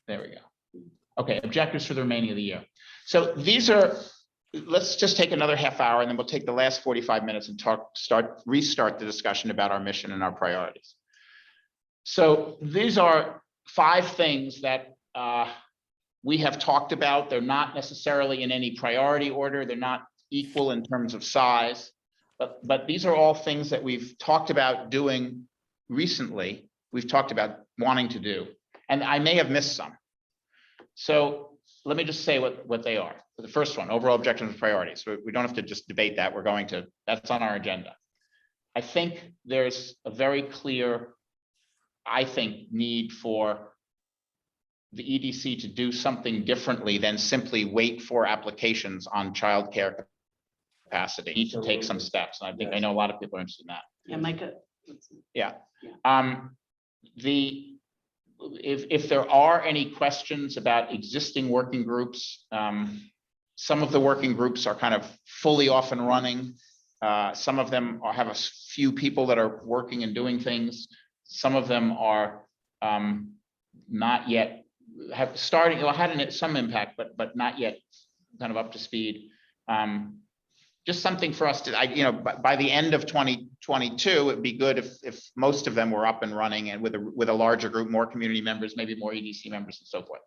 [SPEAKER 1] There we go. Okay, objectives for the remaining of the year. So these are, let's just take another half hour and then we'll take the last 45 minutes and restart the discussion about our mission and our priorities. So these are 5 things that we have talked about. They're not necessarily in any priority order. They're not equal in terms of size, but these are all things that we've talked about doing recently. We've talked about wanting to do, and I may have missed some. So let me just say what they are. The first one, overall objectives and priorities. So we don't have to just debate that. That's on our agenda. I think there's a very clear, need for the EDC to do something differently than simply wait for applications on childcare capacity. Need to take some steps. And I think I know a lot of people are interested in that.
[SPEAKER 2] Yeah, Micah.
[SPEAKER 1] Yeah. If there are any questions about existing working groups, some of the working groups are kind of fully off and running. Some of them have a few people that are working and doing things. Some of them are not yet have started, had some impact, but not yet kind of up to speed. Just something for us to, by the end of 2022, it'd be good if most of them were up and running and with a larger group, more community members, maybe more EDC members and so forth.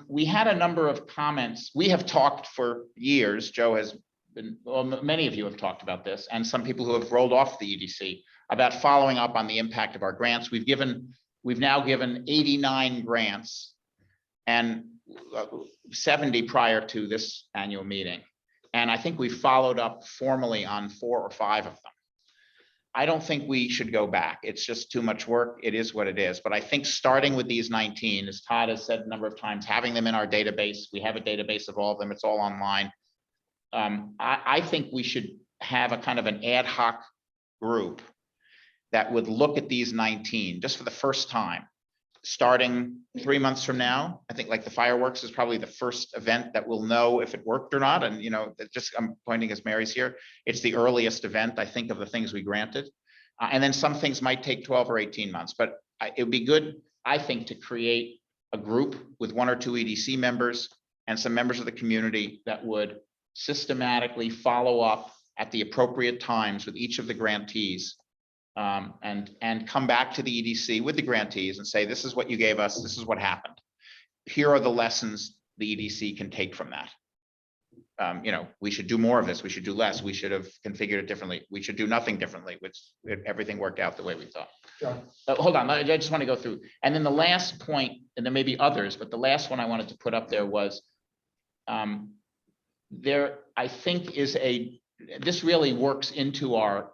[SPEAKER 1] We had a number of comments. We have talked for years. Joe has been, well, many of you have talked about this, and some people who have rolled off the EDC about following up on the impact of our grants. We've now given 89 grants and 70 prior to this annual meeting. And I think we followed up formally on 4 or 5 of them. I don't think we should go back. It's just too much work. It is what it is. But I think starting with these 19, as Todd has said a number of times, having them in our database, we have a database of all of them. It's all online. I think we should have a kind of an ad hoc group that would look at these 19 just for the first time, starting 3 months from now. I think like the fireworks is probably the first event that we'll know if it worked or not. And just I'm pointing as Mary's here. It's the earliest event, I think, of the things we granted. And then some things might take 12 or 18 months, but it would be good, I think, to create a group with 1 or 2 EDC members and some members of the community that would systematically follow up at the appropriate times with each of the grantees. And come back to the EDC with the grantees and say, this is what you gave us, this is what happened. Here are the lessons the EDC can take from that. We should do more of this, we should do less, we should have configured it differently, we should do nothing differently, which everything worked out the way we thought.
[SPEAKER 5] Sure.
[SPEAKER 1] Hold on, I just want to go through. And then the last point, and there may be others, but the last one I wanted to put up there was, there, I think, this really works into our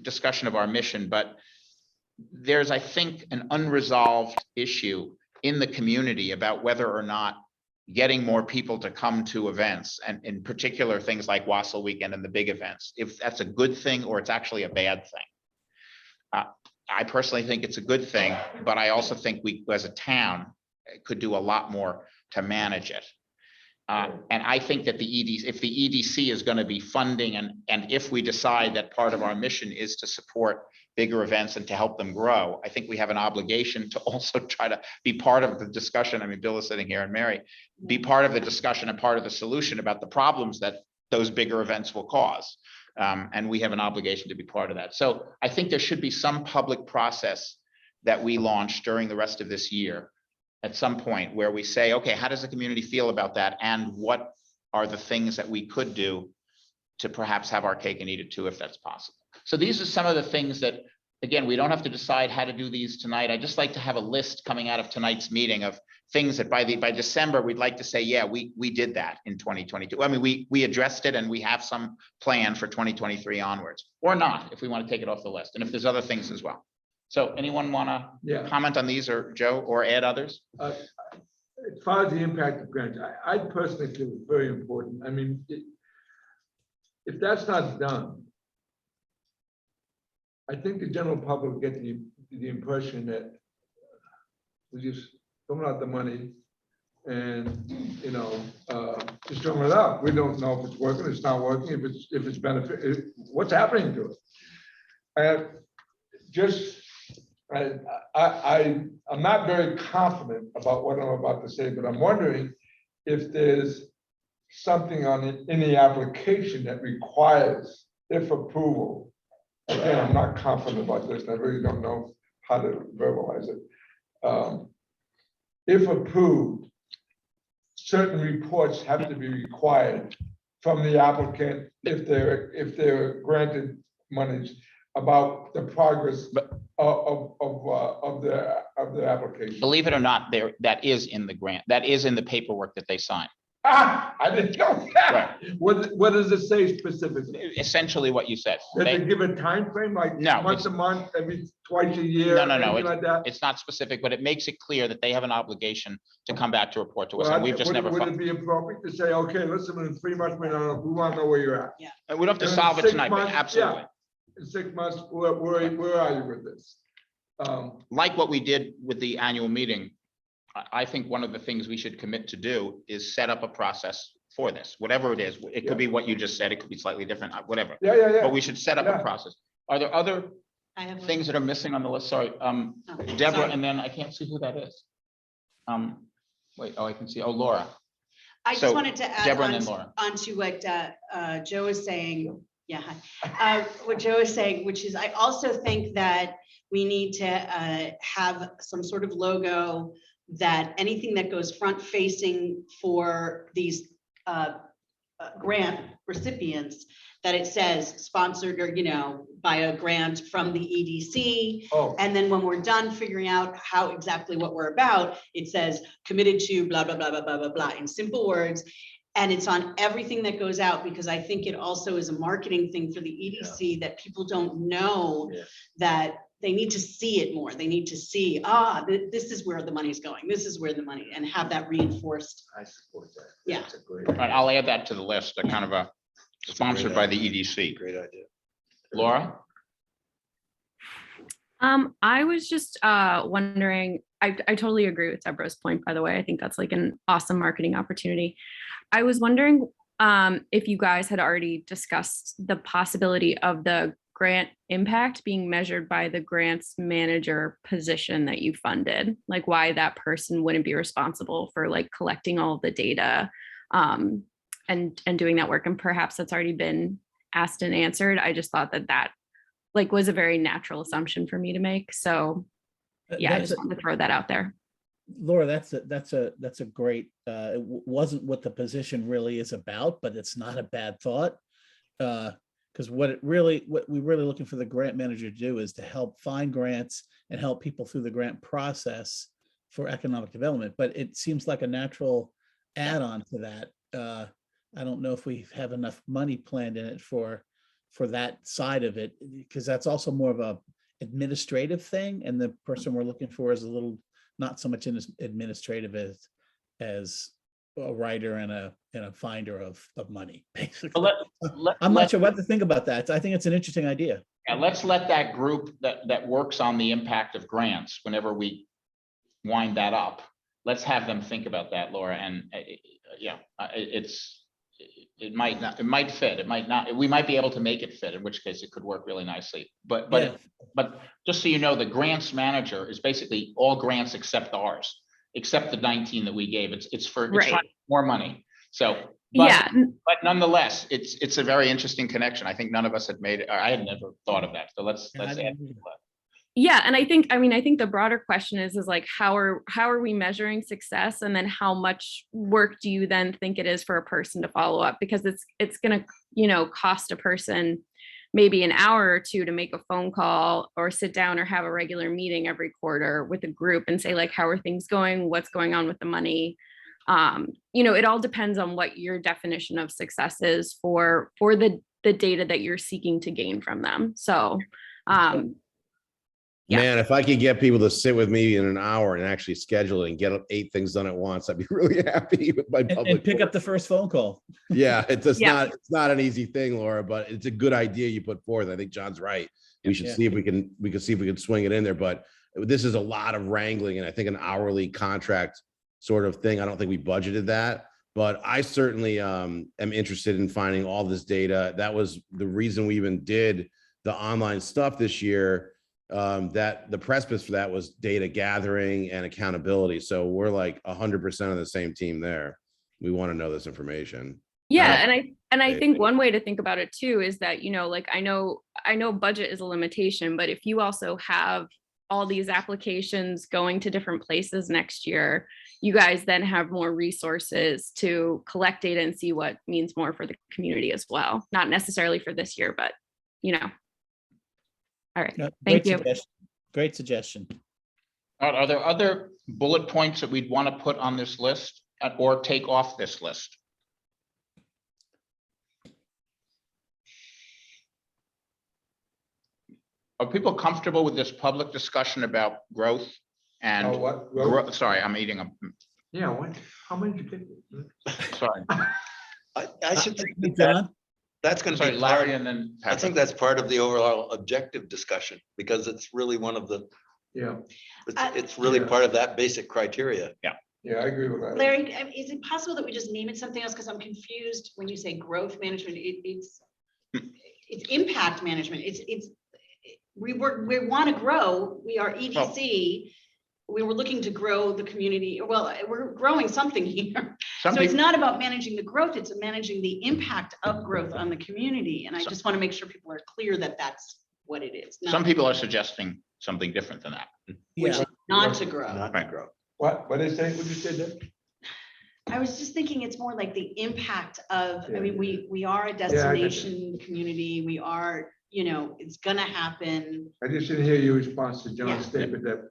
[SPEAKER 1] discussion of our mission, but there's, I think, an unresolved issue in the community about whether or not getting more people to come to events, and in particular things like Wassail Weekend and the big events, if that's a good thing or it's actually a bad thing. I personally think it's a good thing, but I also think we as a town could do a lot more to manage it. And I think that if the EDC is going to be funding, and if we decide that part of our mission is to support bigger events and to help them grow, I think we have an obligation to also try to be part of the discussion. I mean, Bill is sitting here and Mary, be part of the discussion and part of the solution about the problems that those bigger events will cause. And we have an obligation to be part of that. So I think there should be some public process that we launch during the rest of this year at some point where we say, okay, how does the community feel about that? And what are the things that we could do to perhaps have our cake and eat it too, if that's possible. So these are some of the things that, again, we don't have to decide how to do these tonight. I just like to have a list coming out of tonight's meeting of things that by December, we'd like to say, yeah, we did that in 2022. I mean, we addressed it and we have some plan for 2023 onwards, or not, if we want to take it off the list. And if there's other things as well. So anyone want
[SPEAKER 5] Yeah.
[SPEAKER 1] to comment on these, or Joe, or add others?
[SPEAKER 5] As far as the impact of grants, I personally feel it's very important. I mean, if that's not done, I think the general public will get the impression that we just throwing out the money and, you know, just throwing it out. We don't know if it's working, it's not working, if it's benefit, what's happening to it. I'm not very confident about what I'm about to say, but I'm wondering if there's something in the application that requires, if approval. Again, I'm not confident about this, and I really don't know how to verbalize it. If approved, certain reports have to be required from the applicant if they're granted monies about the progress of the application.
[SPEAKER 1] Believe it or not, that is in the grant. That is in the paperwork that they sign.
[SPEAKER 5] I didn't know that. What does it say specifically?
[SPEAKER 1] Essentially what you said.
[SPEAKER 5] Does
[SPEAKER 1] They-
[SPEAKER 5] it give a time frame, like
[SPEAKER 1] No,
[SPEAKER 5] once a month, twice a year?
[SPEAKER 1] No,
[SPEAKER 5] anything like that?
[SPEAKER 1] It's not specific, but it makes it clear that they have an obligation to come back to report to us,
[SPEAKER 5] Well,
[SPEAKER 1] and we've just never.
[SPEAKER 5] Would it be appropriate to say, okay, listen, in 3 months, we want to know where you're at?
[SPEAKER 1] And we don't have to
[SPEAKER 5] in
[SPEAKER 1] solve it
[SPEAKER 5] 6
[SPEAKER 1] tonight, but
[SPEAKER 5] months,
[SPEAKER 1] absolutely.
[SPEAKER 5] In 6 months, where are you with this?
[SPEAKER 1] Like what we did with the annual meeting, I think one of the things we should commit to do is set up a process for this, whatever it is. It could be what you just said, it could be slightly different, whatever.
[SPEAKER 5] Yeah.
[SPEAKER 1] But we should set up a
[SPEAKER 5] Yeah.
[SPEAKER 1] process. Are there other
[SPEAKER 2] I have
[SPEAKER 1] things that are missing on the list? Sorry,
[SPEAKER 2] Oh,
[SPEAKER 1] Deborah,
[SPEAKER 2] sorry.
[SPEAKER 1] and then I can't see who that is. Wait, I can see, Laura.
[SPEAKER 2] I just
[SPEAKER 1] So,
[SPEAKER 2] wanted to add
[SPEAKER 1] Deborah and
[SPEAKER 2] on
[SPEAKER 1] then Laura.
[SPEAKER 2] onto what Joe is saying. Yeah, hi. What Joe is saying, which is I also think that we need to have some sort of logo that anything that goes front facing for these grant recipients, that it says sponsored or, by a grant from the EDC.
[SPEAKER 5] Oh,
[SPEAKER 2] And then when we're done figuring out how exactly what we're about, it says committed to blah, blah, blah, blah, blah, blah, blah, in simple words. And it's on everything that goes out, because I think it also is a marketing thing for the EDC that people don't know
[SPEAKER 5] Yeah.
[SPEAKER 2] that they need to see it more. They need to see, this is where the money's going. This is where the money, and have that reinforced.
[SPEAKER 5] I support that.
[SPEAKER 2] Yeah.
[SPEAKER 5] That's a great.
[SPEAKER 1] All right, I'll add that to the list, a kind of a sponsored by the EDC.
[SPEAKER 4] Great idea.
[SPEAKER 1] Laura?
[SPEAKER 8] I was just wondering, I totally agree with Deborah's point, by the way. I think that's like an awesome marketing opportunity. I was wondering if you guys had already discussed the possibility of the grant impact being measured by the grants manager position that you funded, like why that person wouldn't be responsible for like collecting all of the data and doing that work. And perhaps that's already been asked and answered. I just thought that like was a very natural assumption for me to make. So yeah, I just wanted to throw that out there.
[SPEAKER 6] Laura, that's a great, it wasn't what the position really is about, but it's not a bad thought. Because what we're really looking for the grant manager to do is to help find grants and help people through the grant process for economic development. But it seems like a natural add-on to that. I don't know if we have enough money planned in it for that side of it, because that's also more of a administrative thing. And the person we're looking for is a little, not so much in administrative as a writer and a finder of money, basically. I'm not sure what to think about that. I think it's an interesting idea.
[SPEAKER 1] And let's let that group that works on the impact of grants, whenever we wind that up, let's have them think about that, Laura. And it might fit, it might not, we might be able to make it fit, in which case it could work really nicely. But just so you know, the grants manager is basically all grants except ours, except the 19 that we gave. It's for
[SPEAKER 8] Right.
[SPEAKER 1] more money. So,
[SPEAKER 8] Yeah,
[SPEAKER 1] but nonetheless, it's a very interesting connection. I think none of us had made it, or I had never thought of that. So let's add to that.
[SPEAKER 8] yeah. And I think the broader question is like, how are we measuring success? And then how much work do you then think it is for a person to follow up? Because it's going to, cost a person maybe an hour or two to make a phone call or sit down or have a regular meeting every quarter with a group and say like, how are things going? What's going on with the money? It all depends on what your definition of success is for the data that you're seeking to gain from them. So Yeah.
[SPEAKER 3] Man, if I could get people to sit with me in an hour and actually schedule it and get 8 things done at once, I'd be really happy with my
[SPEAKER 6] And
[SPEAKER 3] public.
[SPEAKER 6] pick
[SPEAKER 3] work.
[SPEAKER 6] up the first phone call.
[SPEAKER 3] Yeah, it's
[SPEAKER 8] Yeah.
[SPEAKER 3] not, it's not an easy thing, Laura, but it's a good idea you put forth. I think John's right. We should
[SPEAKER 6] Yeah.
[SPEAKER 3] see if we can see if we can swing it in there, but this is a lot of wrangling, and I think an hourly contract sort of thing. I don't think we budgeted that, but I certainly am interested in finding all this data. That was the reason we even did the online stuff this year. That the precipice for that was data gathering and accountability. So we're like 100% on the same team there. We want to know this information.
[SPEAKER 8] Yeah, and I
[SPEAKER 3] Okay.
[SPEAKER 8] think one way to think about it too is that, you know, like I know budget is a limitation, but if you also have all these applications going to different places next year, you guys then have more resources to collect data and see what means more for the community as well. Not necessarily for this year, but you know. All right,
[SPEAKER 6] Yeah,
[SPEAKER 8] thank
[SPEAKER 6] great
[SPEAKER 8] you.
[SPEAKER 6] suggestion. Great suggestion.
[SPEAKER 1] Are there other bullet points that we'd want to put on this list or take off this list? Are people comfortable with this public discussion about growth
[SPEAKER 5] Oh,
[SPEAKER 1] and,
[SPEAKER 5] what?
[SPEAKER 1] sorry, I'm eating a,
[SPEAKER 5] Yeah, what? How many did you get?
[SPEAKER 1] sorry,
[SPEAKER 4] I should think
[SPEAKER 6] Hey,
[SPEAKER 4] that
[SPEAKER 6] John,
[SPEAKER 4] that's going to
[SPEAKER 1] sorry,
[SPEAKER 4] be
[SPEAKER 1] Larry
[SPEAKER 4] part,
[SPEAKER 1] and then
[SPEAKER 4] I think
[SPEAKER 1] Patrick.
[SPEAKER 4] that's part of the overall objective discussion, because it's really one of the,
[SPEAKER 5] Yeah,
[SPEAKER 4] it's really
[SPEAKER 5] Yeah.
[SPEAKER 4] part of that basic criteria.
[SPEAKER 5] yeah, I agree with that.
[SPEAKER 2] Larry, is it possible that we just name it something else? Because I'm confused when you say growth management, it's impact management. We want to grow. We are EDC. We were looking to grow the community. Well, we're growing something here.
[SPEAKER 1] Some
[SPEAKER 2] So it's
[SPEAKER 1] people,
[SPEAKER 2] not about managing the growth, it's managing the impact of growth on the community. And I just want to make sure people are clear that that's what it is.
[SPEAKER 1] some people are suggesting something different than that.
[SPEAKER 2] Which
[SPEAKER 6] yeah,
[SPEAKER 2] is not to grow.
[SPEAKER 4] Not
[SPEAKER 1] Right.
[SPEAKER 4] to grow.
[SPEAKER 5] What is that? What you said there?
[SPEAKER 2] I was just thinking it's more like the impact of, I mean,
[SPEAKER 5] Yeah.
[SPEAKER 2] we are a
[SPEAKER 5] I get
[SPEAKER 2] destination community. We are, you know, it's gonna happen.
[SPEAKER 5] I just didn't hear your response to
[SPEAKER 2] Yeah.
[SPEAKER 5] John's statement that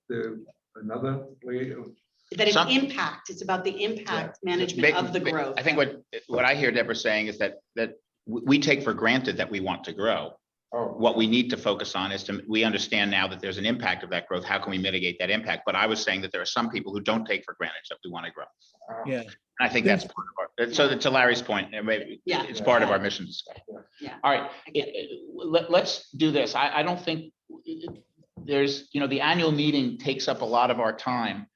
[SPEAKER 5] another way of.
[SPEAKER 2] That it's
[SPEAKER 1] Some-
[SPEAKER 2] impact, it's about the impact management of the growth.
[SPEAKER 1] I think what I hear Deborah saying is that we take for granted that we want to grow.
[SPEAKER 5] Oh,
[SPEAKER 1] What we need to focus on is we understand now that there's an impact of that growth. How can we mitigate that impact? But I was saying that there are some people who don't take for granted that we want to grow.
[SPEAKER 6] yeah.
[SPEAKER 1] And I think that's part of our, so to Larry's point, maybe
[SPEAKER 2] Yeah.
[SPEAKER 1] it's part of our mission discussion.
[SPEAKER 2] Yeah.
[SPEAKER 1] All right,
[SPEAKER 2] I get it.
[SPEAKER 1] let's do this. I don't think there's, you know, the annual meeting takes up a lot of our time.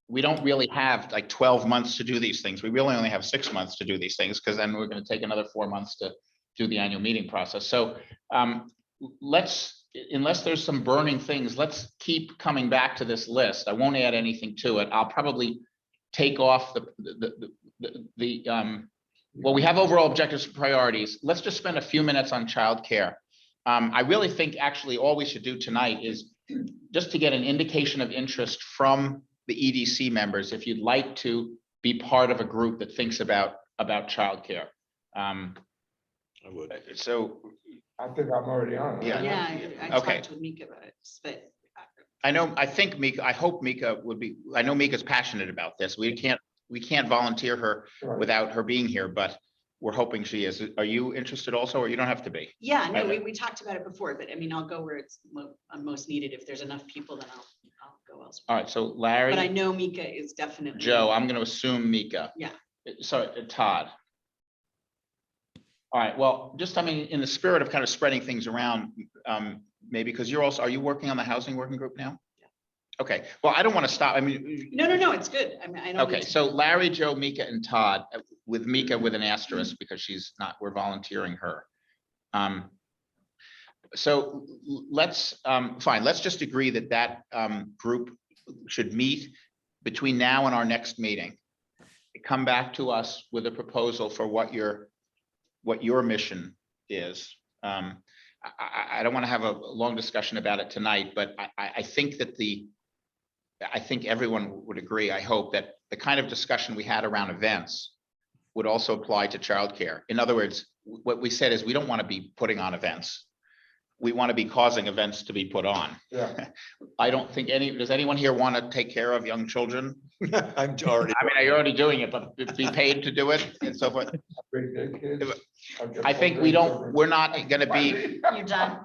[SPEAKER 1] We don't really have like 12 months to do these things. We really only have 6 months to do these things, because then we're going to take another 4 months to do the annual meeting process. So let's, unless there's some burning things, let's keep coming back to this list. I won't add anything to it. I'll probably take off well, we have overall objectives and priorities. Let's just spend a few minutes on childcare. I really think actually all we should do tonight is just to get an indication of interest from the EDC members, if you'd like to be part of a group that thinks about childcare.
[SPEAKER 4] I would.
[SPEAKER 1] So
[SPEAKER 5] I think I'm already on. it.
[SPEAKER 1] Yeah.
[SPEAKER 2] Yeah, I
[SPEAKER 1] Okay.
[SPEAKER 2] talked with Mika about it, but
[SPEAKER 1] I think Mika, I hope Mika would be, I know Mika's passionate about this. We can't volunteer her
[SPEAKER 5] Right.
[SPEAKER 1] without her being here, but we're hoping she is. Are you interested also, or you don't have to be?
[SPEAKER 2] yeah, no,
[SPEAKER 1] Okay.
[SPEAKER 2] we talked about it before, but I mean, I'll go where it's most needed. If there's enough people, then I'll go elsewhere.
[SPEAKER 1] All right, so
[SPEAKER 2] But I
[SPEAKER 1] Larry,
[SPEAKER 2] know Mika is definitely.
[SPEAKER 1] Joe, I'm gonna assume Mika.
[SPEAKER 2] Yeah.
[SPEAKER 1] Sorry, Todd. All right, well, just, I mean, in the spirit of kind of spreading things around, maybe, because you're also, are you working on the housing working group now?
[SPEAKER 2] Yeah.
[SPEAKER 1] Okay, well, I don't want to stop. I mean.
[SPEAKER 2] No, it's good. I mean, I don't.
[SPEAKER 1] Okay, so Larry, Joe, Mika, and Todd, with Mika with an asterisk because she's not, we're volunteering her. So let's, fine, let's just agree that group should meet between now and our next meeting. Come back to us with a proposal for what your mission is. I don't want to have a long discussion about it tonight, but I think that I think everyone would agree, I hope, that the kind of discussion we had around events would also apply to childcare. In other words, what we said is we don't want to be putting on events. We want to be causing events to be put on.
[SPEAKER 5] Yeah.
[SPEAKER 1] I don't think does anyone here want to take care of young children?
[SPEAKER 4] I'm already.
[SPEAKER 1] I mean, you're already doing it, but be paid to do it and so forth.
[SPEAKER 5] Big kids. I've got
[SPEAKER 1] I think
[SPEAKER 5] four
[SPEAKER 1] we're
[SPEAKER 5] grandchildren.
[SPEAKER 1] not going to be,
[SPEAKER 2] You're done.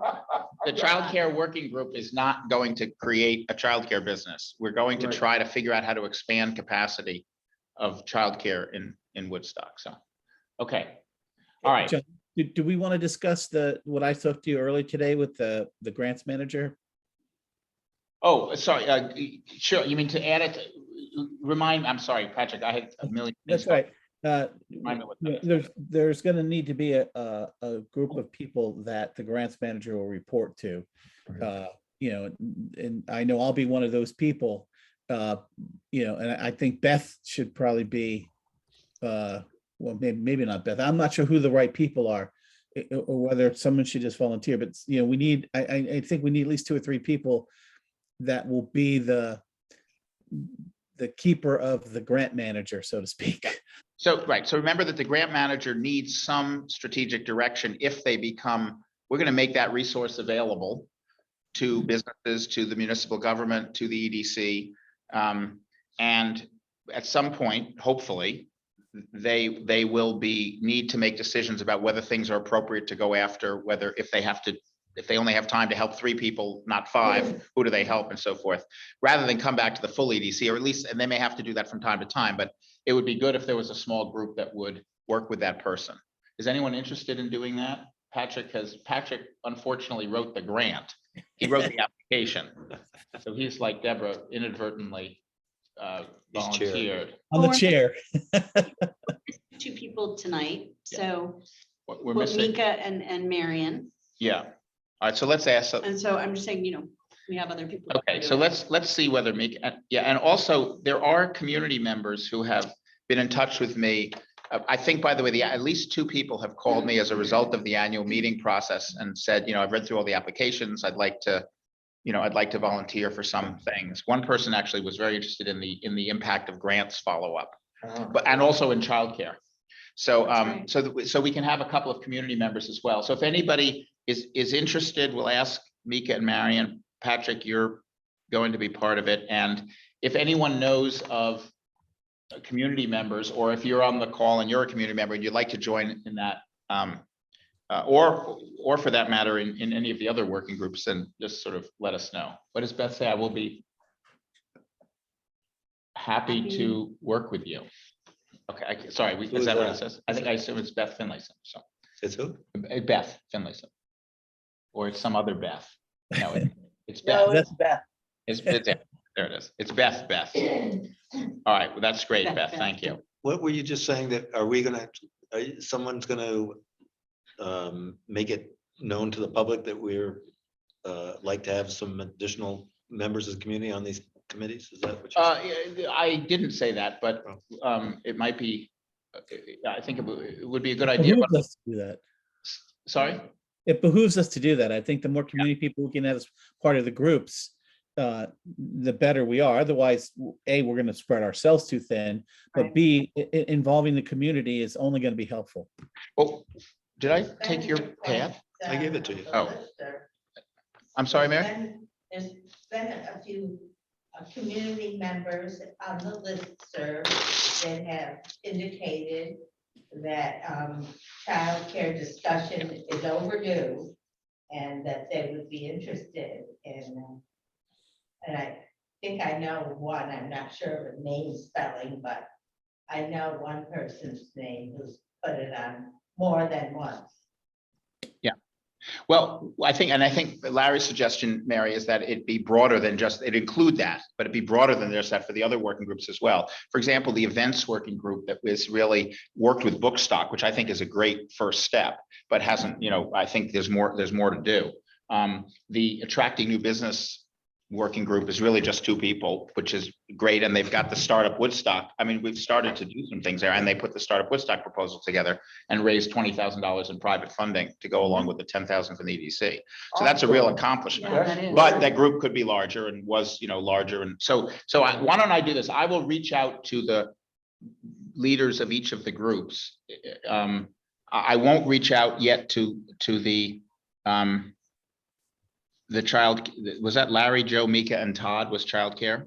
[SPEAKER 1] the childcare working group is not going to create a childcare business. We're going to
[SPEAKER 5] Right.
[SPEAKER 1] try to figure out how to expand capacity of childcare in Woodstock, so, okay. All right,
[SPEAKER 6] John, do we want to discuss what I talked to you earlier today with the grants manager?
[SPEAKER 1] oh, sorry, sure, you mean to add it, I'm sorry, Patrick, I had a million.
[SPEAKER 6] That's
[SPEAKER 1] things
[SPEAKER 6] right.
[SPEAKER 1] Remind me what that is.
[SPEAKER 6] There's going to need to be a group of people that the grants manager will report to. And I know I'll be one of those people, and I think Beth should probably be, well, maybe not Beth. I'm not sure who the right people are, or whether someone should just volunteer, but we need, I think we need at least 2 or 3 people that will be the keeper of the grant manager, so to speak.
[SPEAKER 1] So, right, so remember that the grant manager needs some strategic direction if they become, we're gonna make that resource available to businesses, to the municipal government, to the EDC. And at some point, hopefully, they will need to make decisions about whether things are appropriate to go after, whether if they only have time to help 3 people, not 5, who do they help and so forth, rather than come back to the full EDC, or at least, and they may have to do that from time to time, but it would be good if there was a small group that would work with that person. Is anyone interested in doing that? Patrick unfortunately wrote the grant. He wrote the application. So he's like Deborah inadvertently
[SPEAKER 4] He's chair.
[SPEAKER 1] volunteered.
[SPEAKER 6] On the chair.
[SPEAKER 2] 2 people tonight, so
[SPEAKER 1] We're
[SPEAKER 2] well,
[SPEAKER 1] missing,
[SPEAKER 2] Mika and Marion.
[SPEAKER 1] yeah. All right, so let's ask.
[SPEAKER 2] And so I'm just saying, we have other people.
[SPEAKER 1] Okay, so let's see whether Mika, yeah, and also there are community members who have been in touch with me. I think, by the way, at least 2 people have called me as a result of the annual meeting process and said, I've read through all the applications. I'd like to volunteer for some things. One person actually was very interested in the impact of grants follow-up, and also in childcare. So,
[SPEAKER 2] That's right.
[SPEAKER 1] so we can have a couple of community members as well. So if anybody is interested, we'll ask Mika and Marion. Patrick, you're going to be part of it. And if anyone knows of community members, or if you're on the call and you're a community member and you'd like to join in that, or for that matter, in any of the other working groups, then just sort of let us know. What does Beth say? I will be happy to work with you. Okay, sorry, is that what it says? I assume it's Beth Finlayson, so.
[SPEAKER 4] It's who?
[SPEAKER 1] Beth Finlayson. Or it's some other Beth. No, it's
[SPEAKER 9] No,
[SPEAKER 1] Beth.
[SPEAKER 9] it's Beth.
[SPEAKER 1] There it is. It's Beth. All right, well, that's great,
[SPEAKER 2] Beth,
[SPEAKER 1] Beth.
[SPEAKER 2] Beth.
[SPEAKER 1] Thank you.
[SPEAKER 4] What were you just saying that, someone's gonna make it known to the public that we're like to have some additional members of the community on these committees? Is that what you're saying?
[SPEAKER 1] I didn't say that, but it might be, I think it would be a good idea.
[SPEAKER 6] Behooves us to do that.
[SPEAKER 1] Sorry?
[SPEAKER 6] It behooves us to do that. I think the more community people we can have as part of the groups, the better we are. Otherwise, A, we're going to spread ourselves too thin, but
[SPEAKER 2] Right.
[SPEAKER 6] B, involving the community is only going to be helpful.
[SPEAKER 1] Oh, did I take your pad?
[SPEAKER 4] I gave it to you.
[SPEAKER 1] Oh. I'm sorry, Mary?
[SPEAKER 9] There's been a few community members on the listserv that have indicated that childcare discussion is overdue and that they would be interested in. And I think I know one, I'm not sure of the name spelling, but I know one person's name who's put it on more than once.
[SPEAKER 1] Well, I think Larry's suggestion, Mary, is that it be broader than just, it include that, but it be broader than just that for the other working groups as well. For example, the events working group that was really worked with Bookstock, which I think is a great first step, but hasn't, I think there's more to do. The attracting new business working group is really just 2 people, which is great. And they've got the startup Woodstock. I mean, we've started to do some things there, and they put the startup Woodstock proposal together and raised $20,000 in private funding to go along with the 10,000 from the EDC. So that's a real accomplishment.
[SPEAKER 2] Yeah, that is.
[SPEAKER 1] But that group could be larger and was, larger. And so why don't I do this? I will reach out to the leaders of each of the groups. I won't reach out yet to the child, was that Larry, Joe, Mika, and Todd was childcare?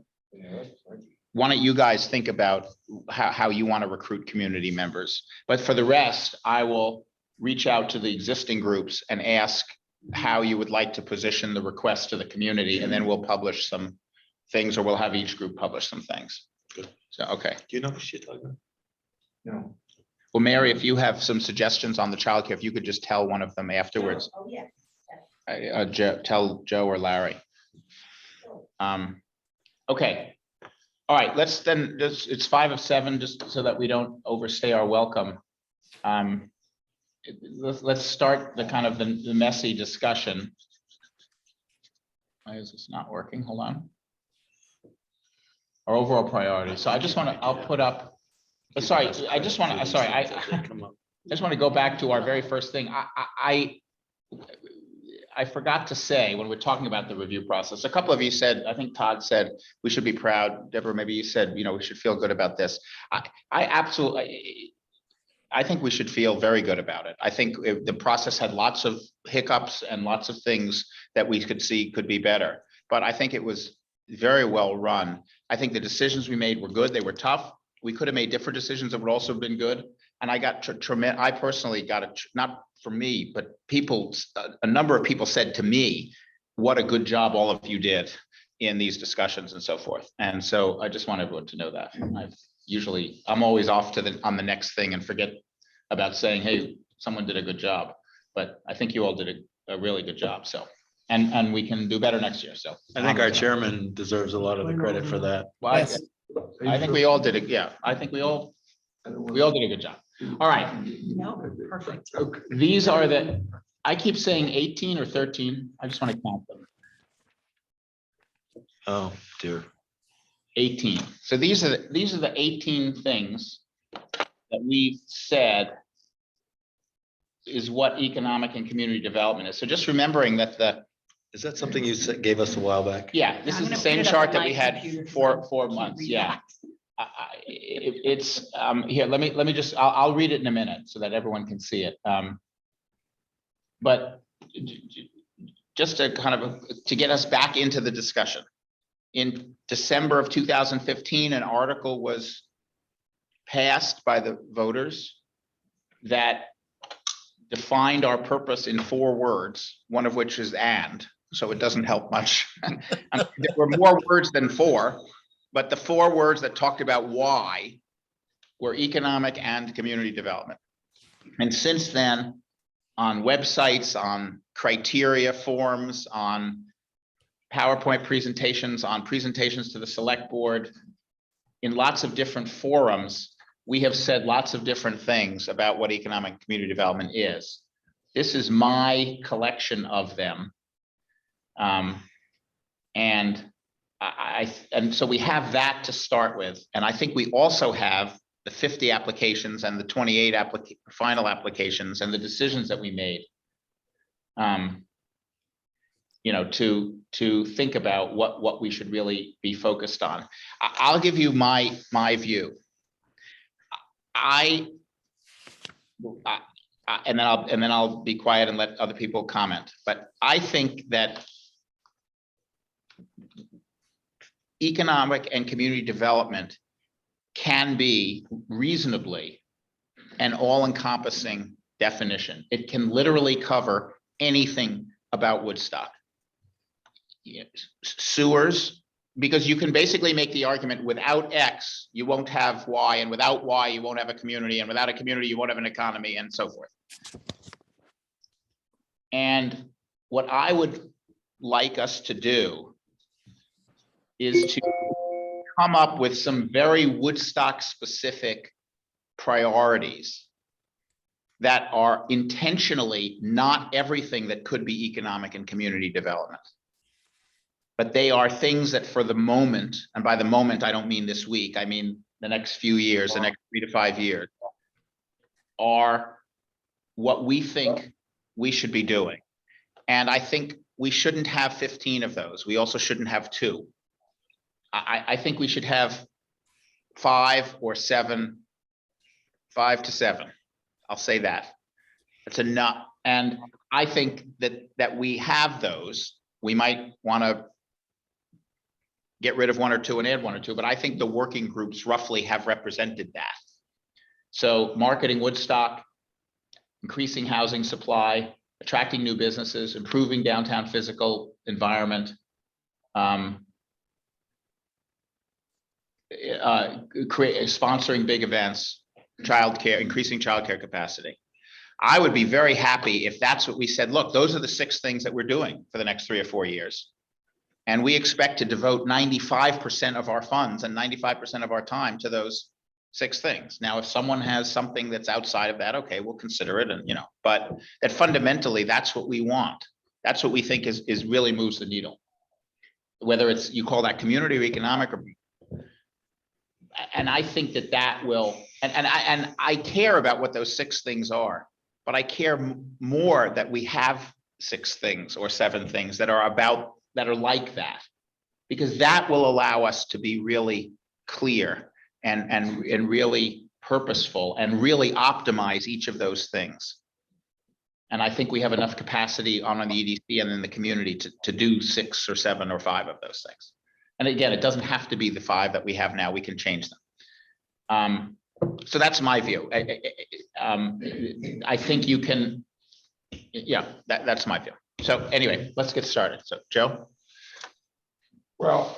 [SPEAKER 1] Why don't you guys think about how you want to recruit community members? But for the rest, I will reach out to the existing groups and ask how you would like to position the request to the community, and then we'll publish some things, or we'll have each group publish some things.
[SPEAKER 4] Good.
[SPEAKER 1] So, okay.
[SPEAKER 4] Do you know what she's talking about?
[SPEAKER 5] No.
[SPEAKER 1] Well, Mary, if you have some suggestions on the childcare, if you could just tell one of them afterwards,
[SPEAKER 9] Oh, yes.
[SPEAKER 1] tell Joe or Larry. Okay. All right, let's then, it's 5 of 7, just so that we don't overstay our welcome. Let's start the kind of the messy discussion. Why is this not working? Hold on. Our overall priority. So I just want to, I'll put up, sorry, I just want to, sorry, I just want to go back to our very first thing. I forgot to say, when we're talking about the review process, a couple of you said, I think Todd said, we should be proud. Deborah, maybe you said, we should feel good about this. I absolutely, I think we should feel very good about it. I think the process had lots of hiccups and lots of things that we could see could be better, but I think it was very well run. I think the decisions we made were good. They were tough. We could have made different decisions that would also have been good. And I got tremendous, I personally got it, not for me, but people, a number of people said to me, what a good job all of you did in these discussions and so forth. And so I just want everyone to know that. I'm always off on the next thing and forget about saying, hey, someone did a good job. But I think you all did a really good job. So, and we can do better next year. So
[SPEAKER 4] I think our chairman deserves a lot of the credit for that.
[SPEAKER 1] well,
[SPEAKER 6] Yes.
[SPEAKER 1] I think we all did it. Yeah, I think we all did a good job. All right.
[SPEAKER 2] No, perfect.
[SPEAKER 5] Okay.
[SPEAKER 1] These are I keep saying 18 or 13. I just want to count them.
[SPEAKER 4] Oh, dear.
[SPEAKER 1] 18. So these are the 18 things that we've said is what economic and community development is. So just remembering that
[SPEAKER 4] Is that something you gave us a while back?
[SPEAKER 1] yeah, this
[SPEAKER 2] I'm
[SPEAKER 1] is the
[SPEAKER 2] gonna
[SPEAKER 1] same
[SPEAKER 2] put it up
[SPEAKER 1] chart
[SPEAKER 2] on
[SPEAKER 1] that
[SPEAKER 2] my
[SPEAKER 1] we had
[SPEAKER 2] computer 'cause
[SPEAKER 1] for
[SPEAKER 2] I
[SPEAKER 1] 4
[SPEAKER 2] can't
[SPEAKER 1] months.
[SPEAKER 2] read
[SPEAKER 1] Yeah.
[SPEAKER 2] that.
[SPEAKER 1] It's here, let me just, I'll read it in a minute so that everyone can see it. But just to kind of, to get us back into the discussion. In December of 2015, an article was passed by the voters that defined our purpose in 4 words, one of which is "and," so it doesn't help much. There were more words than 4, but the 4 words that talked about why were economic and community development. And since then, on websites, on criteria forms, on PowerPoint presentations, on presentations to the select board, in lots of different forums, we have said lots of different things about what economic and community development is. This is my collection of them. And so we have that to start with. And I think we also have the 50 applications and the 28 final applications and the decisions that we made. To think about what we should really be focused on. I'll give you my view. And then I'll be quiet and let other people comment. But I think that economic and community development can be reasonably an all-encompassing definition. It can literally cover anything about Woodstock. Sewers, because you can basically make the argument without X, you won't have Y, and without Y, you won't have a community, and without a community, you won't have an economy, and so forth. And what I would like us to do is to come up with some very Woodstock specific priorities that are intentionally not everything that could be economic and community development. But they are things that for the moment, and by the moment, I don't mean this week, I mean the next few years, the next 3 to 5 years, are what we think we should be doing. And I think we shouldn't have 15 of those. We also shouldn't have 2. I think we should have 5 or 7, 5 to 7. I'll say that. That's enough. And I think that we have those. We might want to get rid of 1 or 2 and add 1 or 2, but I think the working groups roughly have represented that. So marketing Woodstock, increasing housing supply, attracting new businesses, improving downtown physical environment, sponsoring big events, childcare, increasing childcare capacity. I would be very happy if that's what we said, look, those are the 6 things that we're doing for the next 3 or 4 years. And we expect to devote 95% of our funds and 95% of our time to those 6 things. Now, if someone has something that's outside of that, okay, we'll consider it, and but that fundamentally, that's what we want. That's what we think is really moves the needle. Whether it's, you call that community or economic, and I think that will, and I care about what those 6 things are, but I care more that we have 6 things or 7 things that are like that, because that will allow us to be really clear and really purposeful and really optimize each of those things. And I think we have enough capacity on the EDC and in the community to do 6 or 7 or 5 of those things. And again, it doesn't have to be the 5 that we have now. We can change them. So that's my view. I think you can, yeah, that's my view. So anyway, let's get started. So Joe?
[SPEAKER 5] Well,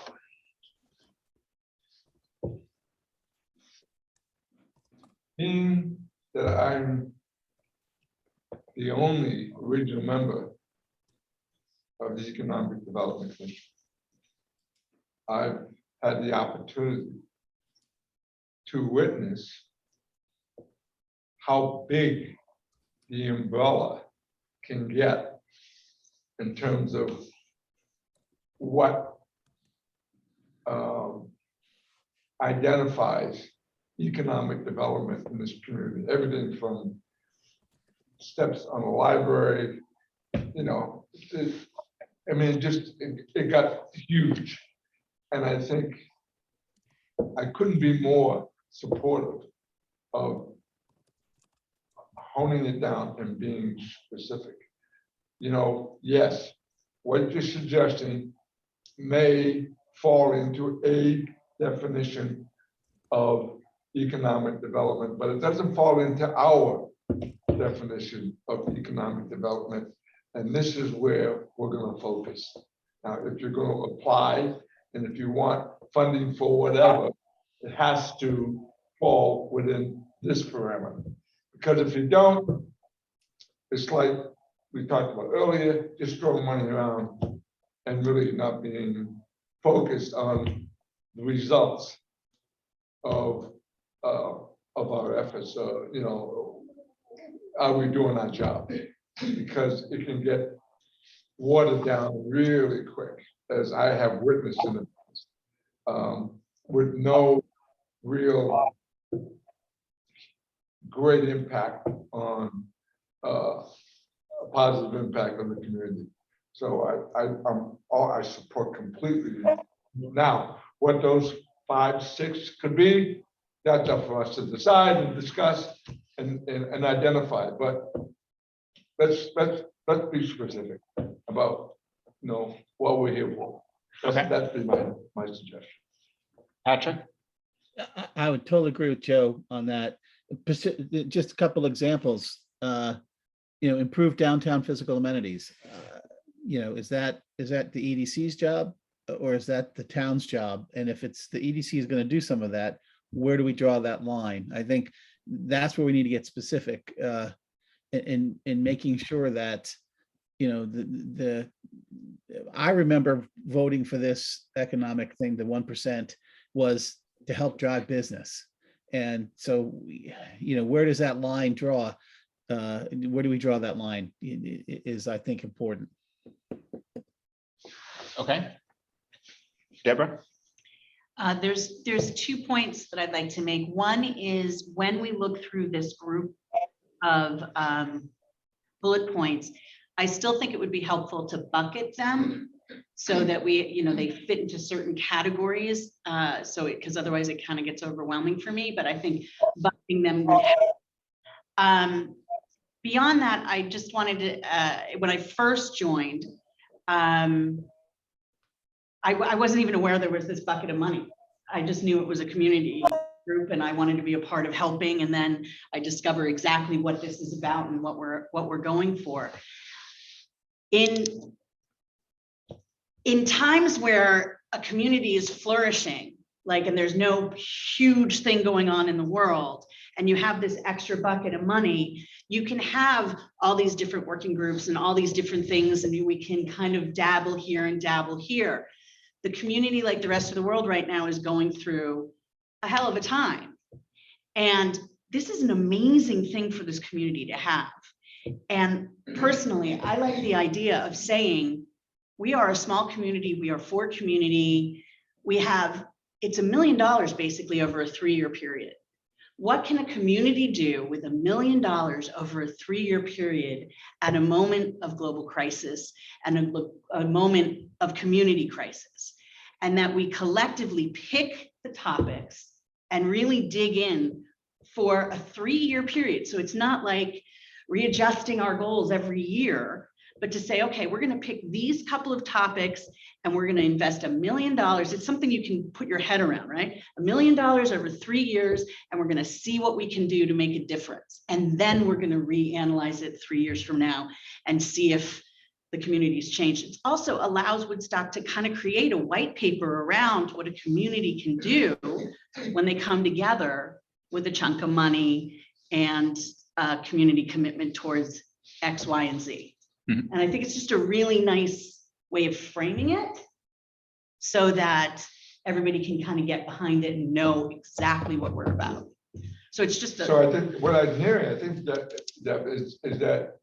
[SPEAKER 5] being that I'm the only original member of the Economic Development Commission, I've had the opportunity to witness how big the umbrella can get in terms of what identifies economic development in this community. Everything from steps on a library, I mean, it got huge. And I think I couldn't be more supportive of honing it down and being specific. Yes, what you're suggesting may fall into a definition of economic development, but it doesn't fall into our definition of economic development. And this is where we're going to focus. Now, if you're going to apply, and if you want funding for whatever, it has to fall within this parameter. Because if you don't, it's like we talked about earlier, just throwing money around and really not being focused on the results of our efforts. Are we doing our job? Because it can get watered down really quick, as I have witnessed in the past, with no real great impact on a positive impact on the community. So I support completely. Now, what those 5, 6 could be, that's up for us to decide and discuss and identify. But let's be specific about what we're here for.
[SPEAKER 1] Okay.
[SPEAKER 5] That'd be my suggestion.
[SPEAKER 1] Patrick?
[SPEAKER 6] I would totally agree with Joe on that. Just a couple examples. Improve downtown physical amenities. Is that the EDC's job, or is that the town's job? And if it's the EDC is going to do some of that, where do we draw that line? I think that's where we need to get specific in making sure that I remember voting for this economic thing. The 1% was to help drive business, and so where does that line draw? Where do we draw that line? Is I think important.
[SPEAKER 1] Okay. Deborah?
[SPEAKER 2] There's 2 points that I'd like to make. One is, when we look through this group of bullet points, I still think it would be helpful to bucket them so that they fit into certain categories. Because otherwise it kind of gets overwhelming for me, but I think bucketing them would help. Beyond that, I just wanted to, when I first joined, I wasn't even aware there was this bucket of money. I just knew it was a community group and I wanted to be a part of helping. And then I discover exactly what this is about and what we're going for. in times where a community is flourishing, like, and there's no huge thing going on in the world, and you have this extra bucket of money, you can have all these different working groups and all these different things, and we can kind of dabble here and dabble here. The community, like the rest of the world right now, is going through a hell of a time. And this is an amazing thing for this community to have. And personally, I like the idea of saying, we are a small community, we are for community. We have, it's $1 million basically over a 3-year period. What can a community do with $1 million over a 3-year period at a moment of global crisis and a moment of community crisis? And that we collectively pick the topics and really dig in for a 3-year period. So it's not like readjusting our goals every year, but to say, okay, we're going to pick these couple of topics and we're going to invest $1 million. It's something you can put your head around, right? $1 million over 3 years, and we're going to see what we can do to make a difference. And then we're going to reanalyze it 3 years from now and see if the community's changed. It also allows Woodstock to kind of create a white paper around what a community can do when they come together with a chunk of money and a community commitment towards X, Y, and Z.
[SPEAKER 1] Mhm.
[SPEAKER 2] And I think it's just a really nice way of framing it so that everybody can kind of get behind it and know exactly what we're about. So it's just
[SPEAKER 5] So I think what I'm hearing, I think that is that